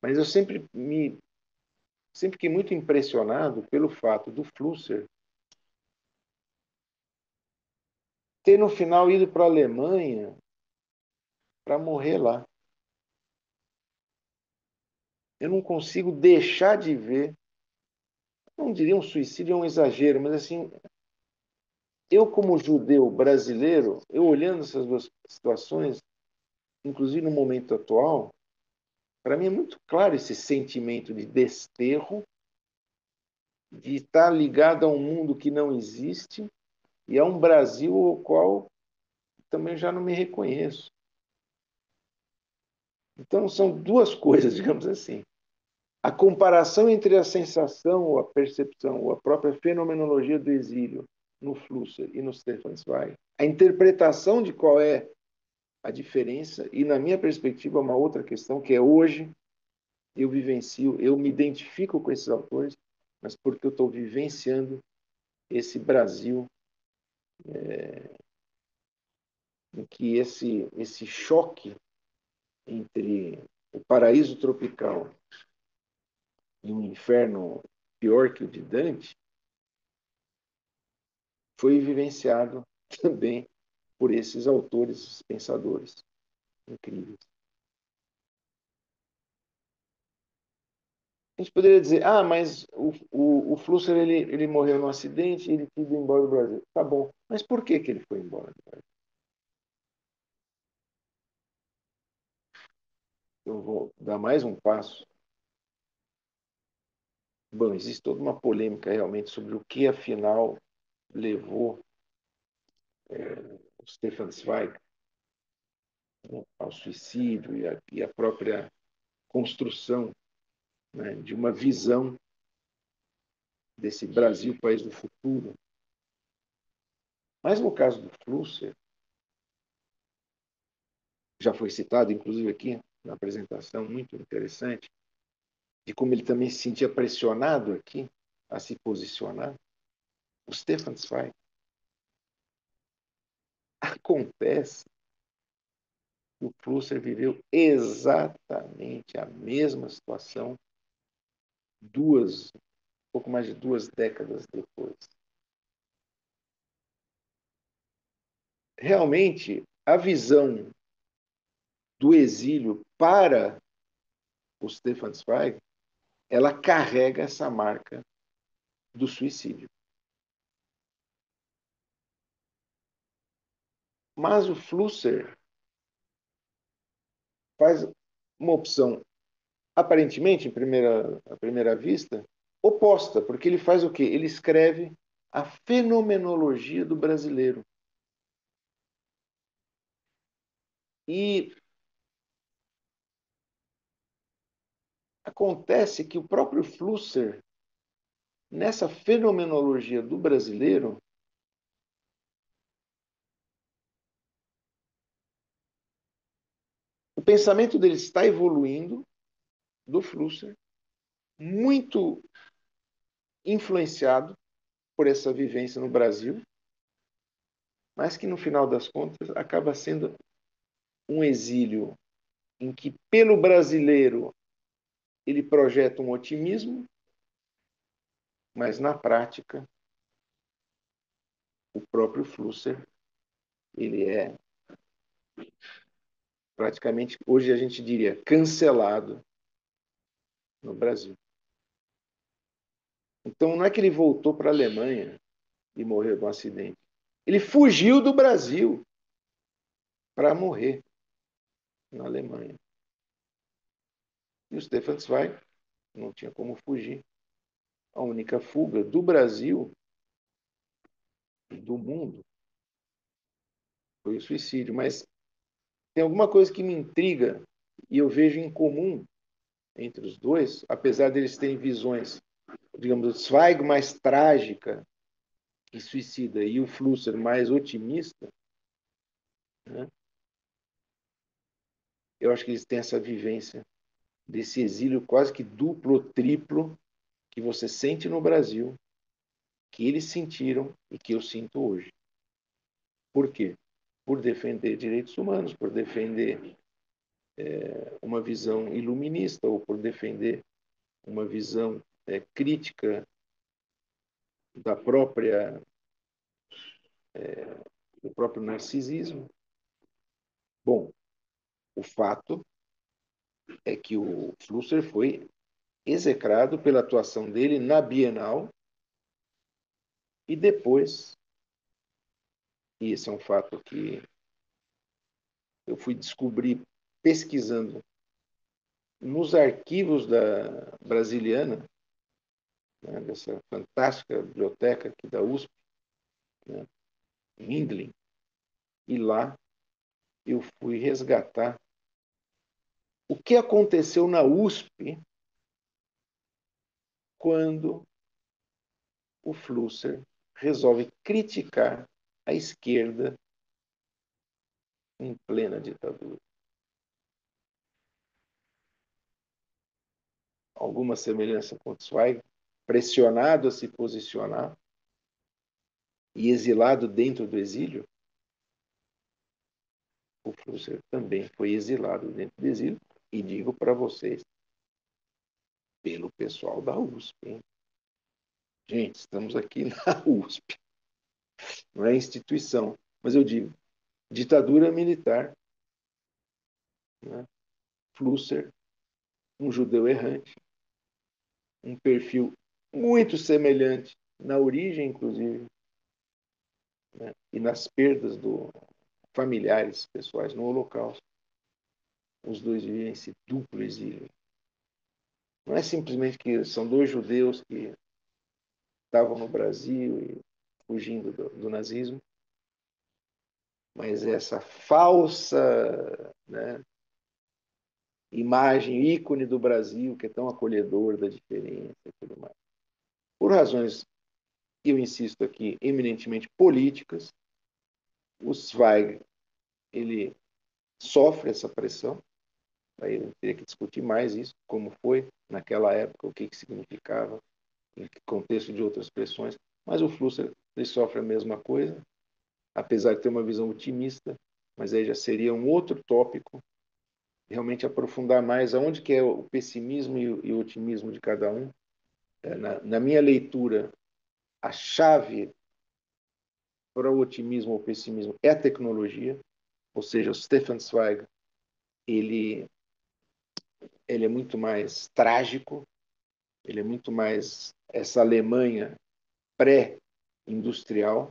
Mas eu sempre fiquei muito impressionado pelo fato do Flusser ter no final ido para a Alemanha para morrer lá. Eu não consigo deixar de ver, não diria um suicídio, é um exagero, mas assim, eu como judeu brasileiro, eu olhando essas duas situações, inclusive no momento atual, para mim é muito claro esse sentimento de desterro, de estar ligado a um mundo que não existe e a um Brasil ao qual também já não me reconheço. Então são duas coisas, digamos assim. A comparação entre a sensação, ou a percepção, ou a própria fenomenologia do exílio no Flusser e no Stefan Zweig, a interpretação de qual é a diferença, e na minha perspectiva, uma outra questão, que é hoje eu vivencio, eu me identifico com esses autores, mas porque eu estou vivenciando esse Brasil em que esse choque entre o paraíso tropical e um inferno pior que o de Dante foi vivenciado também por esses autores, esses pensadores incríveis. A gente poderia dizer, mas o Flusser ele morreu num acidente e ele quis ir embora do Brasil. Tá bom, mas por que ele foi embora do Brasil? Eu vou dar mais um passo. Bom, existe toda uma polêmica realmente sobre o que afinal levou o Stefan Zweig, né, ao suicídio e a própria construção, né, de uma visão desse Brasil, país do futuro. Mas no caso do Flusser, já foi citado, inclusive aqui na apresentação, muito interessante, de como ele também se sentia pressionado aqui a se posicionar. O Stefan Zweig. Acontece que o Flusser viveu exatamente a mesma situação pouco mais de 2 décadas depois. realmente a visão do exílio para o Stefan Zweig, ela carrega essa marca do suicídio. Mas o Flusser faz uma opção, aparentemente, à primeira vista, oposta, porque ele faz o quê? Ele escreve a fenomenologia do brasileiro. E acontece que o próprio Flusser, nessa fenomenologia do brasileiro, o pensamento dele está evoluindo, do Flusser, muito influenciado por essa vivência no Brasil, mas que no final das contas acaba sendo um exílio em que, pelo brasileiro, ele projeta um otimismo, mas na prática, o próprio Flusser, ele é praticamente, hoje a gente diria, cancelado no Brasil. Então, não é que ele voltou para a Alemanha e morreu de um acidente. Ele fugiu do Brasil para morrer na Alemanha. E o Stefan Zweig não tinha como fugir. A única fuga do Brasil e do mundo foi o suicídio. Mas tem alguma coisa que me intriga e eu vejo em comum entre os dois, apesar deles terem visões, digamos, o Zweig mais trágica e suicida e o Flusser mais otimista, né? Eu acho que eles têm essa vivência desse exílio quase que duplo ou triplo que você sente no Brasil, que eles sentiram e que eu sinto hoje. Por quê? Por defender direitos humanos, por defender uma visão iluminista ou por defender uma visão crítica da própria do próprio narcisismo. Bom, o fato é que o Flusser foi execrado pela atuação dele na Bienal e depois, e esse é um fato que eu fui descobrir pesquisando nos arquivos da Brasiliana, né, dessa fantástica biblioteca aqui da USP, né, em Mindlin, e lá eu fui resgatar o que aconteceu na USP quando o Flusser resolve criticar a esquerda em plena ditadura. Alguma semelhança com o Zweig, pressionado a se posicionar e exilado dentro do exílio? O Flusser também foi exilado dentro do exílio, e digo para vocês, pelo pessoal da USP. Hein? Gente, estamos aqui na USP, não é instituição, mas eu digo, ditadura militar, né? Flusser, um judeu errante, um perfil muito semelhante na origem, inclusive, né? E nas perdas familiares pessoais no Holocausto. Os dois vivem esse duplo exílio. Não é simplesmente que são dois judeus que estavam no Brasil e fugindo do nazismo, mas essa falsa, né, imagem, ícone do Brasil, que é tão acolhedor da diferença e tudo mais. Por razões, eu insisto aqui, eminentemente políticas, o Zweig, ele sofre essa pressão, aí eu teria que discutir mais isso, como foi naquela época, o que significava, em contexto de outras pressões, mas o Flusser ele sofre a mesma coisa, apesar de ter uma visão otimista, mas aí já seria um outro tópico, realmente aprofundar mais aonde que é o pessimismo e o otimismo de cada um. Na minha leitura, a chave para o otimismo ou pessimismo é a tecnologia, ou seja, o Stefan Zweig ele, ele é muito mais trágico, ele é muito mais essa Alemanha pré-industrial,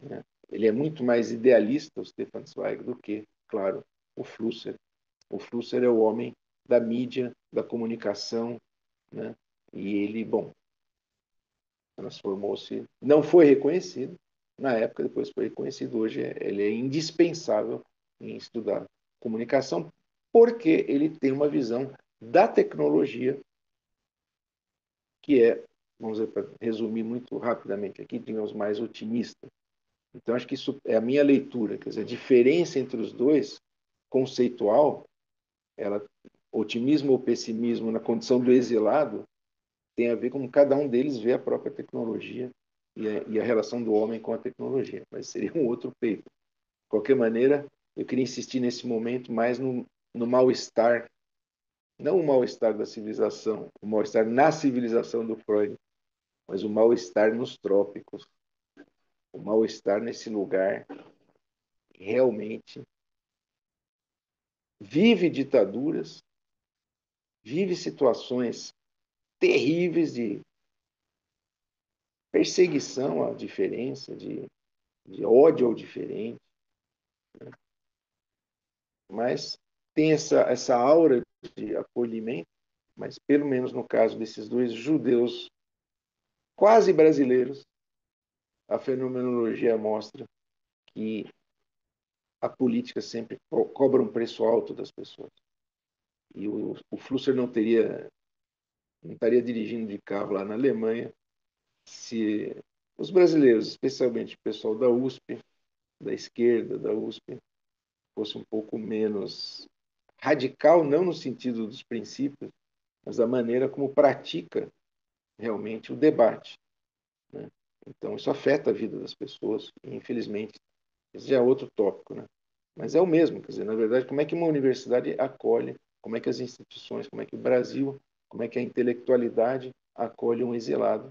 né? Ele é muito mais idealista, o Stefan Zweig, do que, claro, o Flusser. O Flusser é o homem da mídia, da comunicação, né? E ele, bom, transformou-se, não foi reconhecido na época, depois foi reconhecido. Hoje ele é indispensável em estudar comunicação, porque ele tem uma visão da tecnologia que é, vamos dizer, para resumir muito rapidamente aqui, digamos, mais otimista. Então, acho que isso é a minha leitura, quer dizer, a diferença entre os dois, conceitual, ela, otimismo ou pessimismo na condição do exilado, tem a ver com cada um deles vê a própria tecnologia e a relação do homem com a tecnologia, mas seria um outro peito. De qualquer maneira, eu queria insistir nesse momento mais no mal-estar, não o mal-estar da civilização, o mal-estar na civilização do Freud, mas o mal-estar nos trópicos, o mal-estar nesse lugar que realmente vive ditaduras, vive situações terríveis de perseguição à diferença, de ódio ao diferente, mas tem essa aura de acolhimento, mas pelo menos no caso desses dois judeus quase brasileiros, a fenomenologia mostra que a política sempre cobra um preço alto das pessoas. E o Flusser não estaria dirigindo de carro lá na Alemanha se os brasileiros, especialmente o pessoal da USP, da esquerda da USP, fosse um pouco menos radical, não no sentido dos princípios, mas da maneira como pratica realmente o debate, né? Então, isso afeta a vida das pessoas, e, infelizmente, esse já é outro tópico, né? Mas é o mesmo, quer dizer, na verdade, como é que uma universidade acolhe, como é que as instituições, como é que o Brasil, como é que a intelectualidade acolhe um exilado,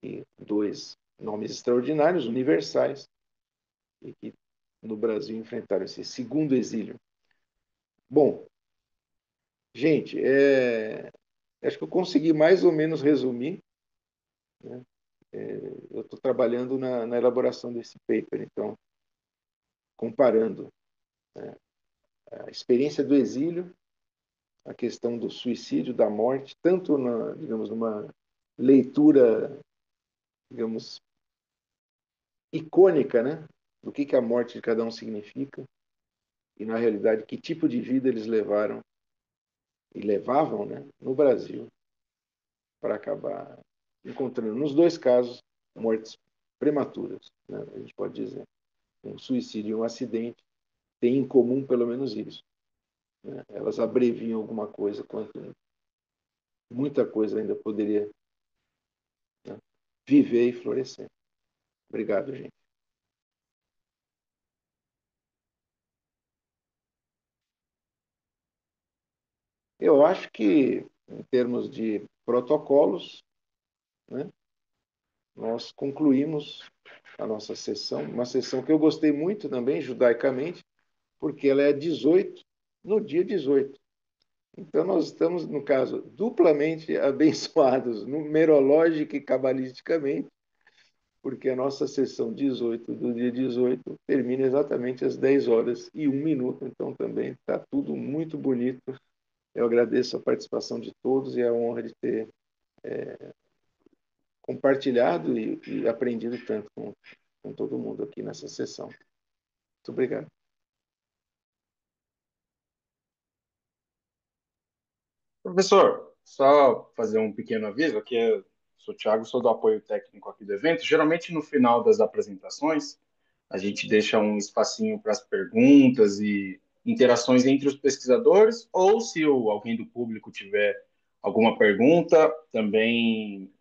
e dois nomes extraordinários, universais, e que no Brasil enfrentaram esse segundo exílio. Bom, gente, acho que eu consegui mais ou menos resumir, né? Eu estou trabalhando na elaboração desse paper, então, comparando, né, a experiência do exílio, a questão do suicídio, da morte, tanto digamos, numa leitura, digamos, icônica, né, do que a morte de cada um significa, e, na realidade, que tipo de vida eles levaram e levavam, né, no Brasil, para acabar encontrando, nos dois casos, mortes prematuras, né, a gente pode dizer. Um suicídio e um acidente têm em comum pelo menos isso, né? Elas abreviam alguma coisa, quanto muita coisa ainda poderia, né, viver e florescer. Obrigado, gente. Eu acho que, em termos de protocolos, né, nós concluímos a nossa sessão, uma sessão que eu gostei muito também, judaicamente, porque ela é 18, no dia 18. Então, nós estamos, no caso, duplamente abençoados, numerológica e cabalisticamente, porque a nossa sessão 18 do dia 18 termina exatamente às 10 horas e 1 minuto, então também está tudo muito bonito. Eu agradeço a participação de todos e a honra de ter compartilhado e aprendido tanto com todo mundo aqui nessa sessão. Muito obrigado. Professor, só fazer um pequeno aviso, aqui eu sou o Thiago, sou do apoio técnico aqui do evento. Geralmente no final das apresentações, a gente deixa um espacinho para as perguntas e interações entre os pesquisadores, ou se alguém do público tiver alguma pergunta, também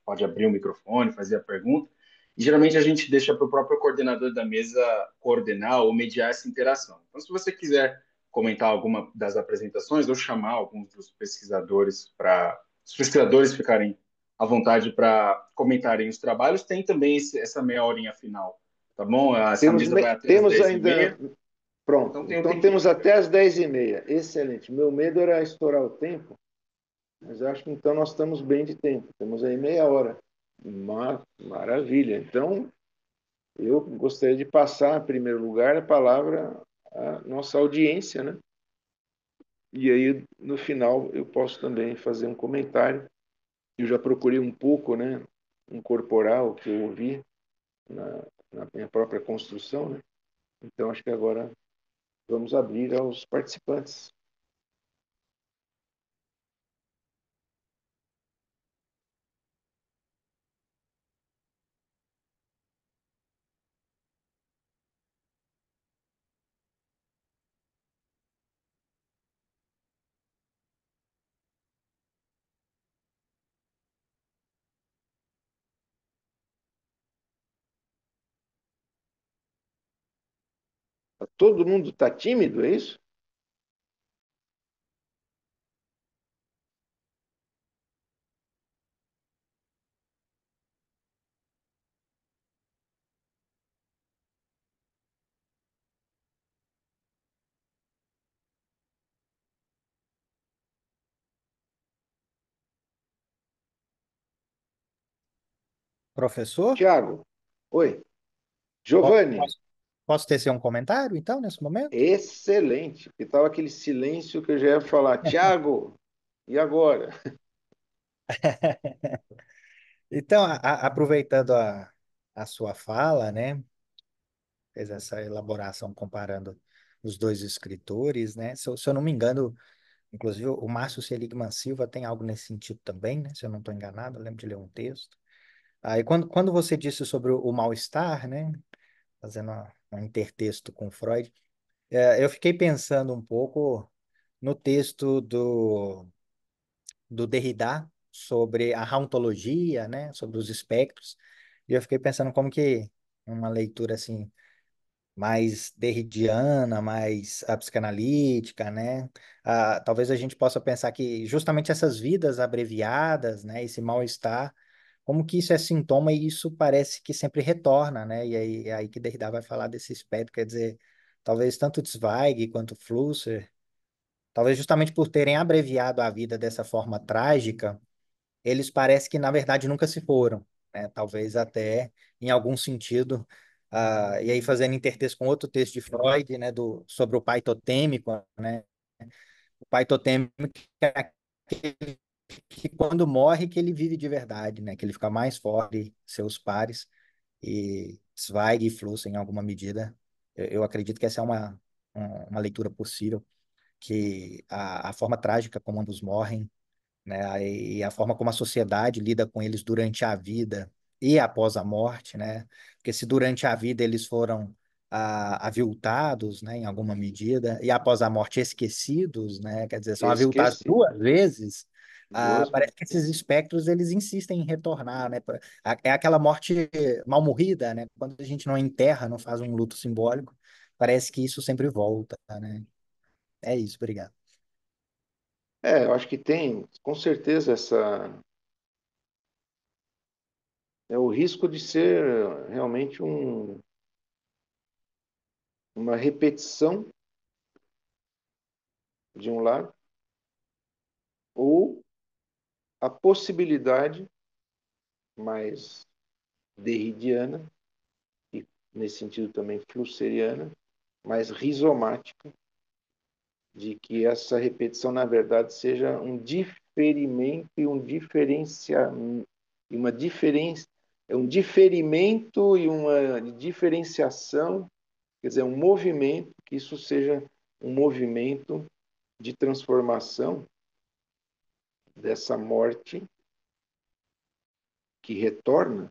pode abrir o microfone, fazer a pergunta. E geralmente a gente deixa para o próprio coordenador da mesa coordenar ou mediar essa interação. Então, se você quiser comentar alguma das apresentações ou chamar alguns dos pesquisadores para os pesquisadores ficarem à vontade para comentarem os trabalhos. Tem também essa meia horinha final, tá bom? Essa mesa vai até às Temos dez e ainda. meia, Pronto, então tem um então temos tempinho. até as 10h30. Excelente. Meu medo era estourar o tempo, mas acho que então nós estamos bem de tempo. Temos aí meia hora. Maravilha. Então, eu gostaria de passar, em primeiro lugar, a palavra à nossa audiência, né? E aí, no final, eu posso também fazer um comentário. Eu já procurei um pouco, né, incorporar o que eu ouvi na, na minha própria construção, né? Então, acho que agora vamos abrir aos participantes. Todo mundo está tímido, é isso? Professor, Tiago, oi. po- Giovanni, posso, posso tecer um comentário, então, nesse momento? excelente. Que tal aquele silêncio que eu já ia falar? Tiago, e agora? Então, aproveitando a sua fala, né? Fez essa elaboração comparando os dois escritores, né? Se eu não me engano, inclusive o Márcio Seligman Silva tem algo nesse sentido também, né? Se eu não estou enganado, eu lembro de ler um texto. Aí quando você disse sobre o mal-estar, né? Fazendo um intertexto com Freud, eu fiquei pensando um pouco no texto do Derrida sobre a hauntologia, né? Sobre os espectros. E eu fiquei pensando como que uma leitura assim mais derridiana, mais psicanalítica, né? Talvez a gente possa pensar que justamente essas vidas abreviadas, né? Esse mal-estar, como que isso é sintoma e isso parece que sempre retorna, né? E aí, é aí que Derrida vai falar desse espectro, quer dizer, talvez tanto Zweig quanto Flusser, talvez justamente por terem abreviado a vida dessa forma trágica, eles parecem que, na verdade, nunca se foram, né? Talvez até, em algum sentido, e aí fazendo intertexto com outro texto de Freud, né, sobre o pai totêmico, né? O pai totêmico é aquele que quando morre que ele vive de verdade, né? Que ele fica mais forte que seus pares, e Zweig e Flusser, em alguma medida, eu acredito que essa é uma leitura possível, que a forma trágica como ambos morrem, né? E a forma como a sociedade lida com eles durante a vida e após a morte, né? Porque se durante a vida eles foram aviltados, né, em alguma medida, e após a morte esquecidos, né? Quer dizer, são aviltados Esqueci. duas vezes. Duas Parece vezes. que esses espectros eles insistem em retornar, né? É aquela morte mal morrida, né? Quando a gente não enterra, não faz um luto simbólico, parece que isso sempre volta, né? É isso, obrigado. Eu acho que tem, com certeza, o risco de ser realmente uma repetição de um lado, ou a possibilidade mais derridiana, e nesse sentido também flusseriana, mais rizomática, de que essa repetição, na verdade, seja um diferimento e um diferencia, e uma diferença, é um diferimento e uma diferenciação, quer dizer, um movimento, que isso seja um movimento de transformação dessa morte que retorna,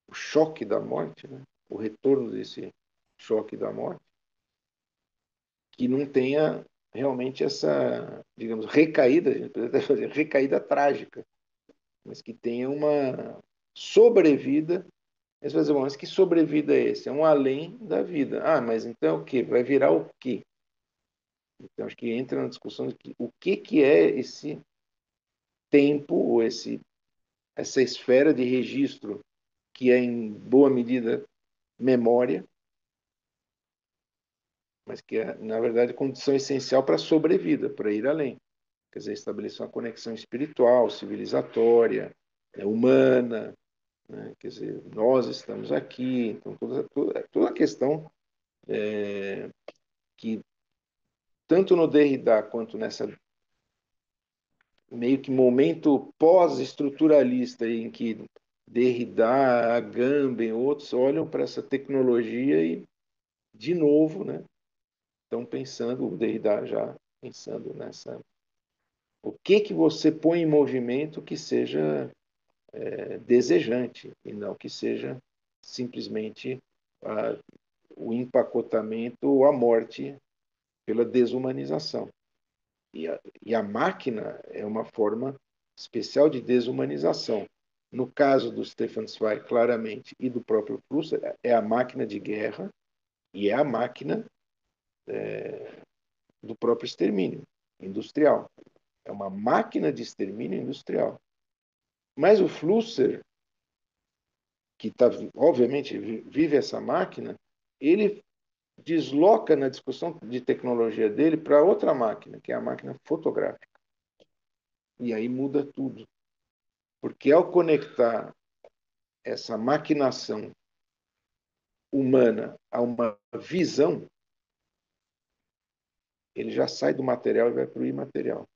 o choque da morte, né? O retorno desse choque da morte, que não tenha realmente essa, digamos, recaída, a gente pode até fazer recaída trágica, mas que tenha uma sobrevida. Mas, mas que sobrevida é esse? É um além da vida. Ah, mas então é o quê? Vai virar o quê? Então, acho que entra na discussão de que, o que é esse tempo, ou essa esfera de registro, que é em boa medida memória, mas que é, na verdade, condição essencial para a sobrevida, para ir além. Quer dizer, estabelecer uma conexão espiritual, civilizatória, humana, né? Quer dizer, nós estamos aqui, então toda a questão que tanto no Derrida quanto nessa meio que momento pós-estruturalista em que Derrida, Agamben, outros olham para essa tecnologia e, de novo, né, estão pensando, o Derrida já pensando nessa... O que você põe em movimento que seja desejante e não que seja simplesmente o empacotamento ou a morte pela desumanização. E a máquina é uma forma especial de desumanização. No caso do Stefan Zweig, claramente, e do próprio Flusser, é a máquina de guerra e é a máquina do próprio extermínio industrial. É uma máquina de extermínio industrial. Mas o Flusser, que obviamente vive essa máquina, ele desloca na discussão de tecnologia dele para outra máquina, que é a máquina fotográfica. E aí muda tudo. Porque ao conectar essa maquinação humana a uma visão, ele já sai do material e vai para o imaterial.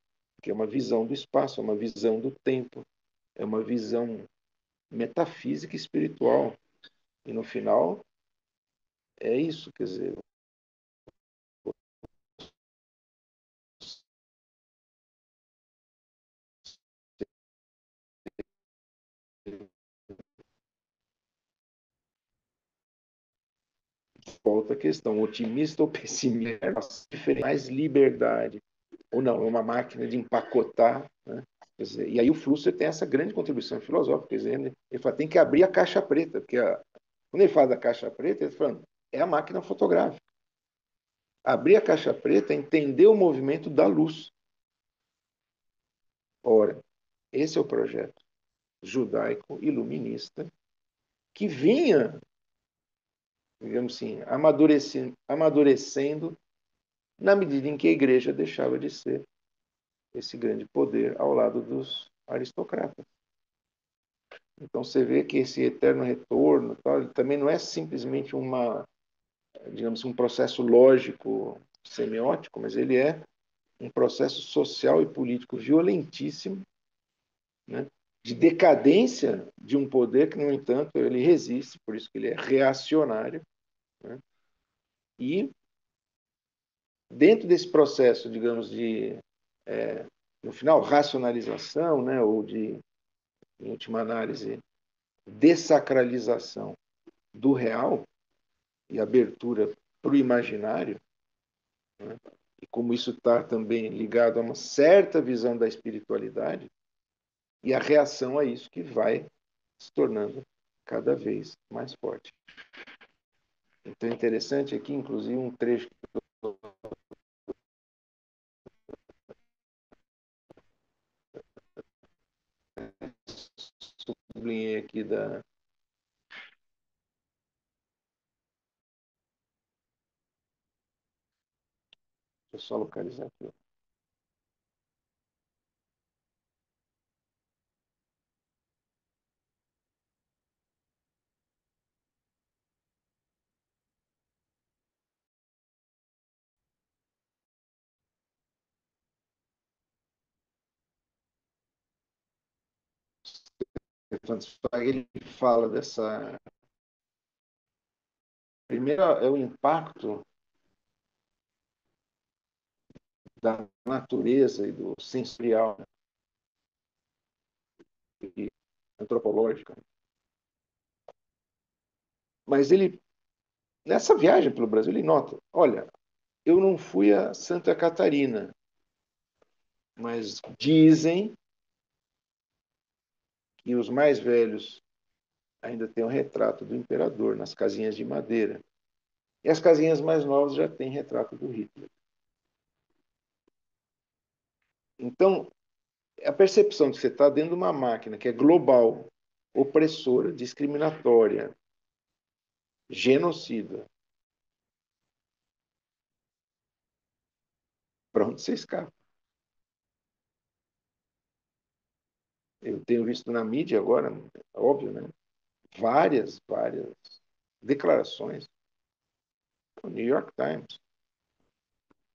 Que é uma visão do espaço, é uma visão do tempo, é uma visão metafísica e espiritual. E no final, é isso, quer dizer, volta a questão, otimista ou pessimista, mais liberdade, ou não, é uma máquina de empacotar, né? Quer dizer, e aí o Flusser tem essa grande contribuição filosófica, quer dizer, ele fala, tem que abrir a caixa preta, porque quando ele fala da caixa preta, ele está falando, é a máquina fotográfica. Abrir a caixa preta é entender o movimento da luz. Ora, esse é o projeto judaico iluminista que vinha, digamos assim, amadurecendo na medida em que a igreja deixava de ser esse grande poder ao lado dos aristocratas. Então você vê que esse eterno retorno tal, também não é simplesmente digamos, um processo lógico semiótico, mas ele é um processo social e político violentíssimo, né, de decadência de um poder que, no entanto, ele resiste, por isso que ele é reacionário, né, e dentro desse processo, digamos, no final, racionalização, né, ou de, em última análise, dessacralização do real e abertura para o imaginário, né, e como isso está também ligado a uma certa visão da espiritualidade, e a reação a isso que vai se tornando cada vez mais forte. Então é interessante aqui, inclusive, um trecho que eu sublinhei aqui Deixa eu só localizar aqui. Ele fala dessa... Primeiro é o impacto da natureza e do sensorial, né, e antropológica. Mas ele, nessa viagem pelo Brasil, ele nota, olha, eu não fui a Santa Catarina, mas dizem que os mais velhos ainda têm o retrato do imperador nas casinhas de madeira. E as casinhas mais novas já têm retrato do Hitler. Então, a percepção de que você está dentro de uma máquina que é global, opressora, discriminatória, genocida, para onde você escapa? Eu tenho visto na mídia agora, óbvio, né? Várias declarações no New York Times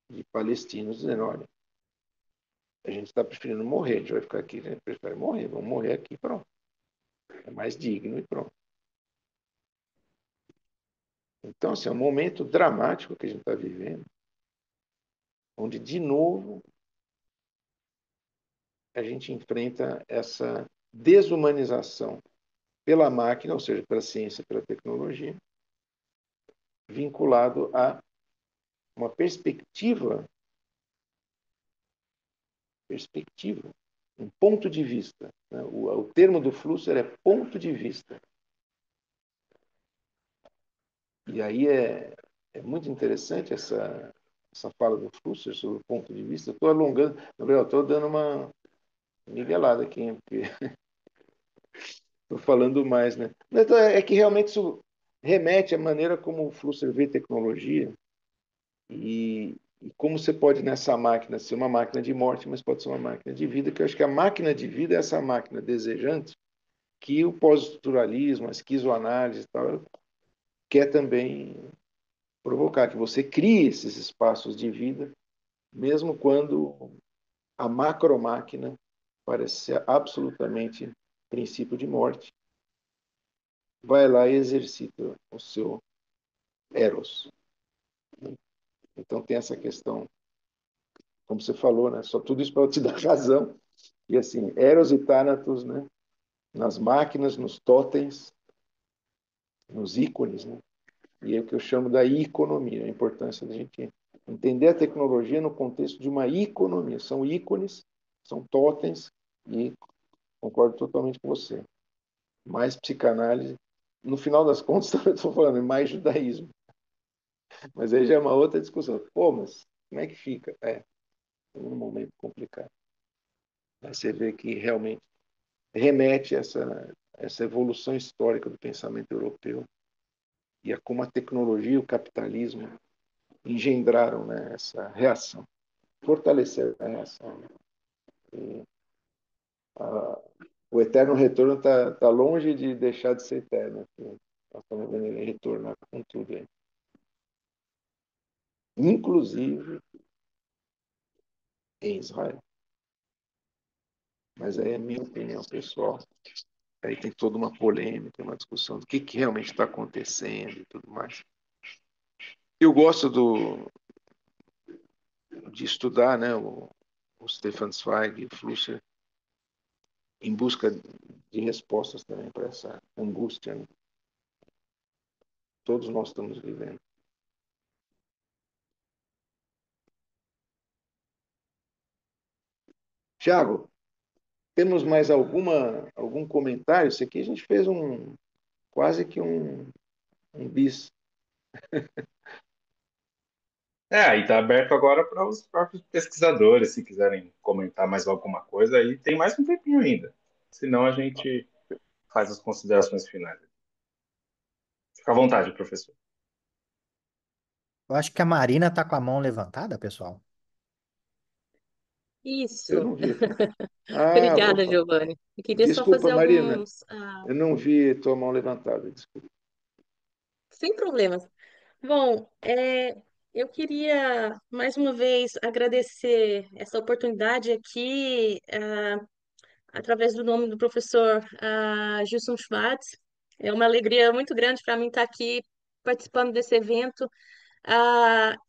de palestinos dizendo, olha, a gente está preferindo morrer, a gente vai ficar aqui, a gente prefere morrer, vamos morrer aqui, pronto. É mais digno e pronto. Então, assim, é um momento dramático que a gente está vivendo, onde, de novo, a gente enfrenta essa desumanização pela máquina, ou seja, pela ciência, pela tecnologia, vinculado a uma perspectiva, um ponto de vista. Né? O termo do Flusser é ponto de vista. E aí é muito interessante essa fala do Flusser sobre o ponto de vista. Estou alongando, Gabriel, estou dando uma miguelada aqui, hein, porque estou falando mais, né? Então, é que realmente isso remete à maneira como o Flusser vê tecnologia e como você pode nessa máquina ser uma máquina de morte, mas pode ser uma máquina de vida, que eu acho que a máquina de vida é essa máquina desejante que o pós-estruturalismo, a esquizoanálise e tal, quer também provocar, que você crie esses espaços de vida, mesmo quando a macromáquina parece ser absolutamente princípio de morte, vai lá e exercita o seu eros. Então tem essa questão, como você falou, né? Só tudo isso para te dar razão. E assim, eros e thanatos, né? Nas máquinas, nos totens, nos ícones, né? E é o que eu chamo da economia, a importância da gente entender a tecnologia no contexto de uma economia. São ícones, são totens, e concordo totalmente com você. Mais psicanálise. No final das contas, eu estou falando, mais judaísmo. Mas aí já é uma outra discussão. Pô, mas como é que fica? É um momento complicado. Aí você vê que realmente remete a essa evolução histórica do pensamento europeu e a como a tecnologia e o capitalismo engendraram, né, essa reação, fortaleceram a reação. Né? E, a, o eterno retorno está longe de deixar de ser eterno. Nós estamos vendo ele retornar com tudo aí. Inclusive em Israel. Mas aí é minha opinião pessoal. Aí tem toda uma polêmica, uma discussão do que realmente está acontecendo e tudo mais. Eu gosto de estudar, né, o Stefan Zweig e o Flusser em busca de respostas também para essa angústia, né? Todos nós estamos vivendo. Tiago, temos mais algum comentário? Isso aqui a gente fez quase que um bis. Aí está aberto agora para os próprios pesquisadores, se quiserem comentar mais alguma coisa, aí tem mais um tempinho ainda. Senão a gente faz as considerações finais. Fica à vontade, professor. Eu acho que a Marina tá com a mão levantada, pessoal. Eu Isso. não vi aqui. Ah, Obrigada, opa. Giovanni. Eu queria só Desculpa, fazer Marina. alguns. Eu não vi tua mão levantada. Desculpa. Sem problemas. Bom, eu queria mais uma vez agradecer essa oportunidade aqui, através do nome do professor Gilson Schwartz. É uma alegria muito grande para mim estar aqui participando desse evento,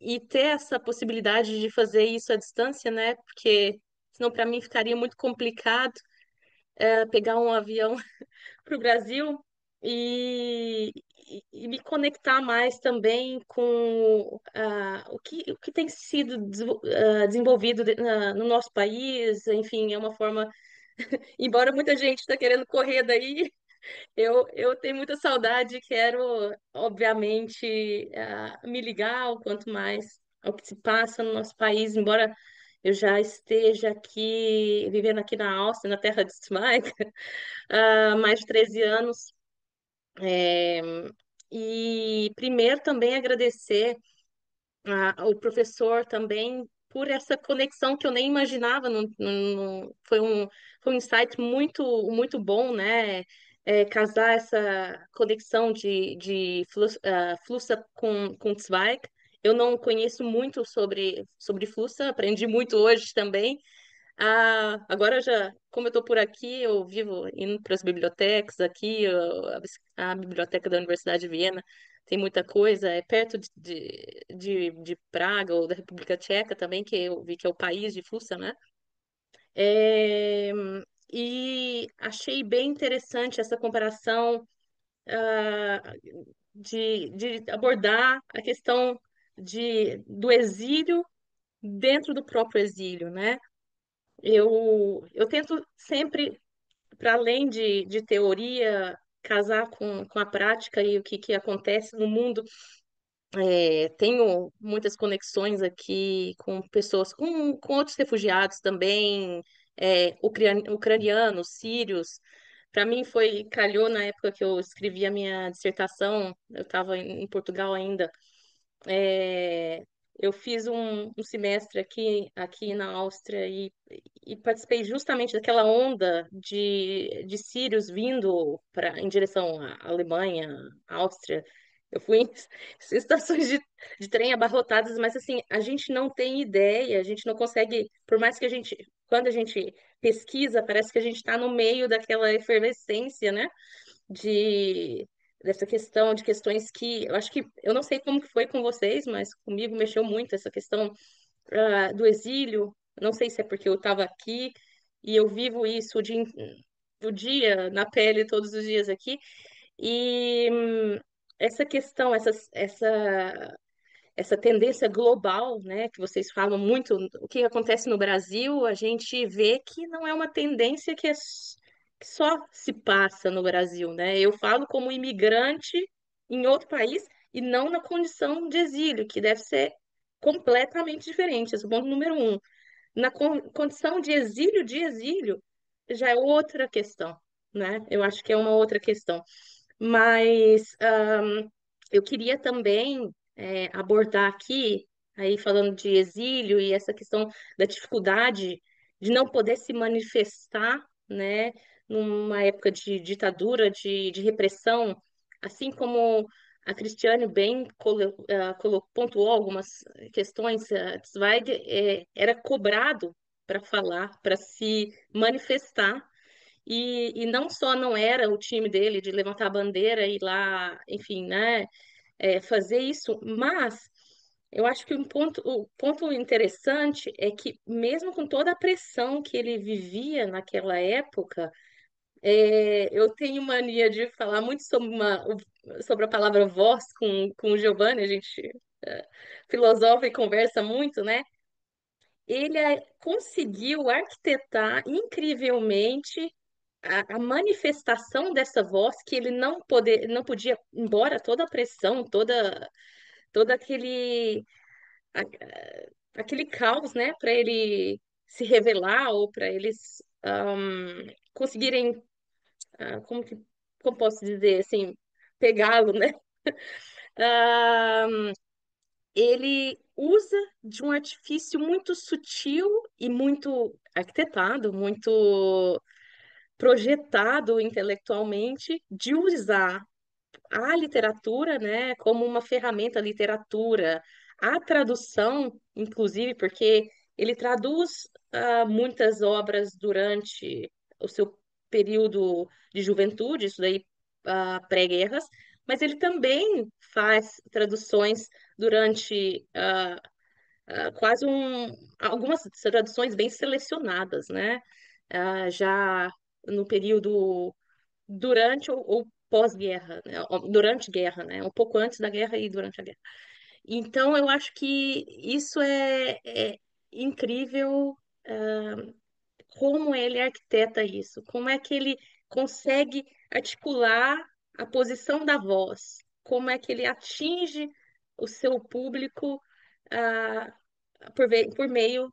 e ter essa possibilidade de fazer isso à distância, né? Porque senão para mim ficaria muito complicado pegar um avião para o Brasil e me conectar mais também com o que tem sido desenvolvido no nosso país. Enfim, é uma forma, embora muita gente está querendo correr daí, eu tenho muita saudade e quero, obviamente, me ligar o quanto mais ao que se passa no nosso país, embora eu já esteja aqui, vivendo aqui na Áustria, na terra de Zweig, há mais de 13 anos. É, e primeiro também agradecer ao professor também por essa conexão que eu nem imaginava. Foi um insight muito bom, né? Casar essa conexão de Flussa com Zweig. Eu não conheço muito sobre Flussa, aprendi muito hoje também. Agora já, como eu estou por aqui, eu vivo indo para as bibliotecas aqui, a biblioteca da Universidade de Viena tem muita coisa, é perto de Praga ou da República Tcheca também, que eu vi que é o país de Fusa, né? É, e achei bem interessante essa comparação, ah, de abordar a questão do exílio dentro do próprio exílio, né? Eu tento sempre, para além de teoria, casar com a prática e o que acontece no mundo. Tenho muitas conexões aqui com pessoas, com outros refugiados também, ucranianos, sírios. Para mim calhou na época que eu escrevi a minha dissertação, eu estava em Portugal ainda. É, eu fiz um semestre aqui na Áustria e participei justamente daquela onda de sírios vindo em direção à Alemanha, à Áustria. Eu fui em estações de trem abarrotadas, mas assim, a gente não tem ideia, a gente não consegue, por mais que quando a gente pesquisa, parece que a gente está no meio daquela efervescência, né? de Dessa questão, de questões que eu acho que eu não sei como que foi com vocês, mas comigo mexeu muito essa questão do exílio. Não sei se é porque eu estava aqui e eu vivo isso o dia na pele todos os dias aqui. E essa questão, essa tendência global, né, que vocês falam muito, o que acontece no Brasil, a gente vê que não é uma tendência que só se passa no Brasil, né? Eu falo como imigrante em outro país e não na condição de exílio, que deve ser completamente diferente. Esse é o ponto número um. Na condição de exílio, já é outra questão, né? Eu acho que é uma outra questão. Mas eu queria também abordar aqui, aí falando de exílio e essa questão da dificuldade de não poder se manifestar, né, numa época de ditadura, de repressão, assim como a Cristiane bem pontuou algumas questões. Zweig era cobrado para falar, para se manifestar, e não só não era o time dele de levantar a bandeira e ir lá, enfim, né, fazer isso, mas eu acho que o ponto interessante é que, mesmo com toda a pressão que ele vivia naquela época, eu tenho mania de falar muito sobre a palavra voz com o Giovanni, a gente filosofa e conversa muito, né? Ele conseguiu arquitetar incrivelmente a manifestação dessa voz que ele não podia, embora toda a pressão, todo aquele caos, né, para ele se revelar ou para eles conseguirem, como posso dizer assim, pegá-lo, né? Ahn, Ele usa de um artifício muito sutil e muito arquitetado, muito projetado intelectualmente, de usar a literatura, né, como uma ferramenta, a literatura, a tradução, inclusive, porque ele traduz muitas obras durante o seu período de juventude, isso daí pré-guerras, mas ele também faz traduções durante algumas traduções bem selecionadas, né? Já no período durante ou pós-guerra, né? Durante guerra, né? Um pouco antes da guerra e durante a guerra. Então, eu acho que isso é incrível, como ele arquiteta isso, como é que ele consegue articular a posição da voz, como é que ele atinge o seu público, ah, por meio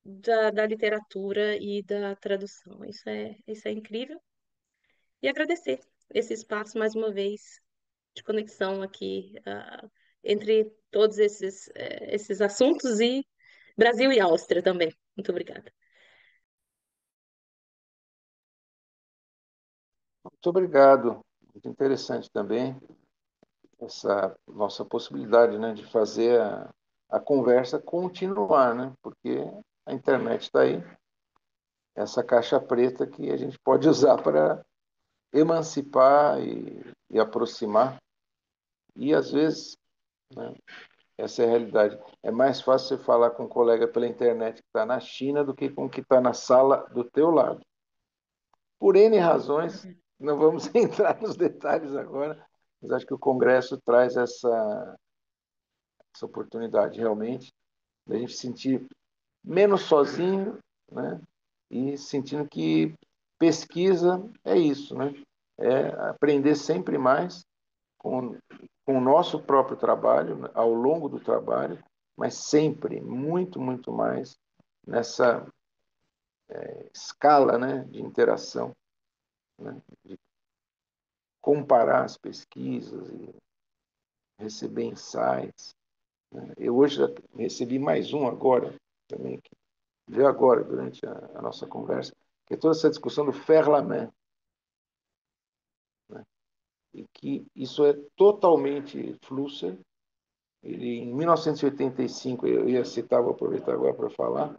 da literatura e da tradução. Isso é incrível. E agradecer esse espaço mais uma vez de conexão aqui, entre todos esses assuntos e Brasil e Áustria também. Muito obrigada. Muito obrigado. Muito interessante também essa nossa possibilidade, né, de fazer a conversa continuar, né? Porque a internet está aí, essa caixa preta que a gente pode usar para emancipar e aproximar. E às vezes, né, essa é a realidade. É mais fácil você falar com um colega pela internet que está na China do que com o que está na sala do teu lado. Por N razões, não vamos entrar nos detalhes agora, mas acho que o Congresso traz essa oportunidade realmente da gente sentir menos sozinho, né? E sentindo que pesquisa é isso, né? É aprender sempre mais com, com o nosso próprio trabalho, né, ao longo do trabalho, mas sempre muito, muito mais nessa escala, né, de interação, né, de comparar as pesquisas e receber insights, né. Eu hoje já recebi mais um agora, também, que veio agora, durante a nossa conversa, que é toda essa discussão do Ferlaman, né, e que isso é totalmente Flusser. Ele, em 1985, eu ia citar, vou aproveitar agora para falar,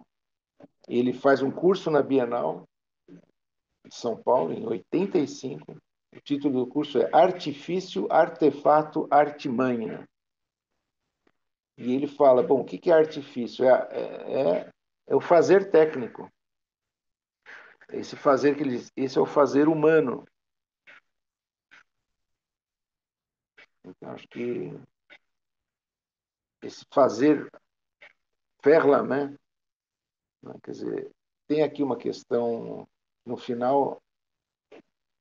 ele faz um curso na Bienal de São Paulo, em 85. O título do curso é Artifício, Artefato, Artimanha. E ele fala, bom, o que é artifício? É o fazer técnico. Esse fazer que ele diz, esse é o fazer humano. Então, acho que esse fazer Verlamin, né, quer dizer, tem aqui uma questão, no final,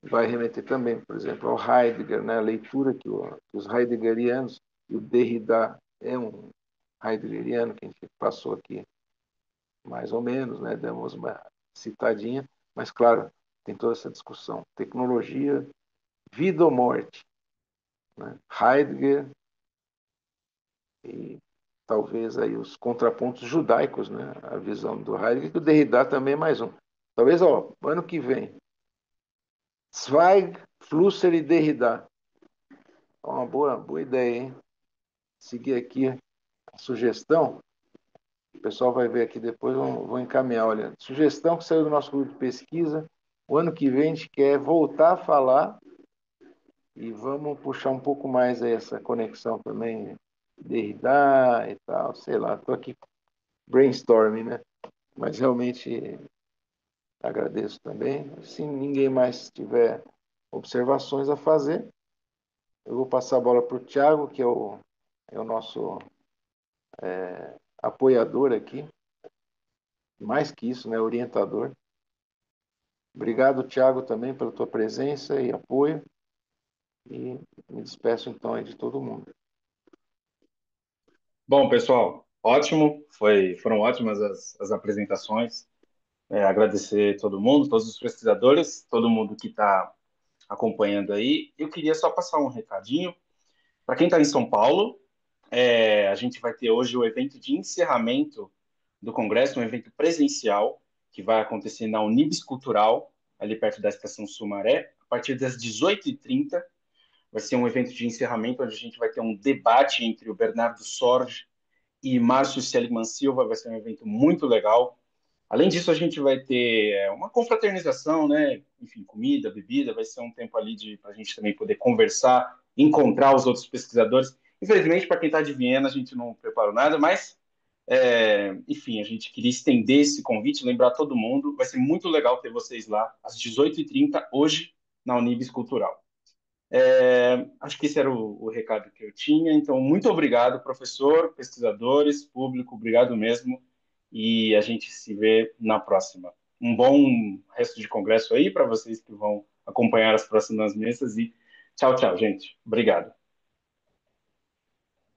vai remeter também, por exemplo, ao Heidegger, né, a leitura que os heideggerianos, e o Derrida é um heideggeriano, que a gente passou aqui mais ou menos, né, damos uma citadinha, mas, claro, tem toda essa discussão. Tecnologia, vida ou morte, né? Heidegger e talvez aí os contrapontos judaicos, né? A visão do Heidegger, que o Derrida também é mais um. Talvez, ó, ano que vem, Zweig, Flusser e Derrida. Uma boa ideia, hein? Seguir aqui a sugestão. O pessoal vai ver aqui depois, vou encaminhar. Olha, sugestão que saiu do nosso grupo de pesquisa. O ano que vem a gente quer voltar a falar e vamos puxar um pouco mais aí essa conexão também, Derrida e tal, sei lá, estou aqui brainstorming, né? Mas realmente agradeço também. Se ninguém mais tiver observações a fazer, eu vou passar a bola para o Thiago, que é o nosso apoiador aqui, mais que isso, né, orientador. Obrigado, Thiago, também pela tua presença e apoio. E me despeço então aí de todo mundo. Bom, pessoal, ótimo. Foram ótimas as apresentações. Agradecer todo mundo, todos os pesquisadores, todo mundo que está acompanhando aí. Eu queria só passar um recadinho. Para quem está em São Paulo, a gente vai ter hoje o evento de encerramento do Congresso, um evento presencial, que vai acontecer na Unibis Cultural, ali perto da Estação Sumaré, a partir das 18h30. Vai ser um evento de encerramento, onde a gente vai ter um debate entre o Bernardo Sorge e Márcio Seligman Silva. Vai ser um evento muito legal. Além disso, a gente vai ter uma confraternização, né? Enfim, comida, bebida, vai ser um tempo ali para a gente também poder conversar, encontrar os outros pesquisadores. Infelizmente, para quem está de Viena, a gente não preparou nada, mas, enfim, a gente queria estender esse convite, lembrar todo mundo. Vai ser muito legal ter vocês lá, às 18h30, hoje, na Unibis Cultural. Acho que esse era o recado que eu tinha. Então, muito obrigado, professor, pesquisadores, público, obrigado mesmo. E a gente se vê na próxima. Um bom resto de congresso aí para vocês que vão acompanhar as próximas mesas. E tchau, tchau, gente. Obrigado.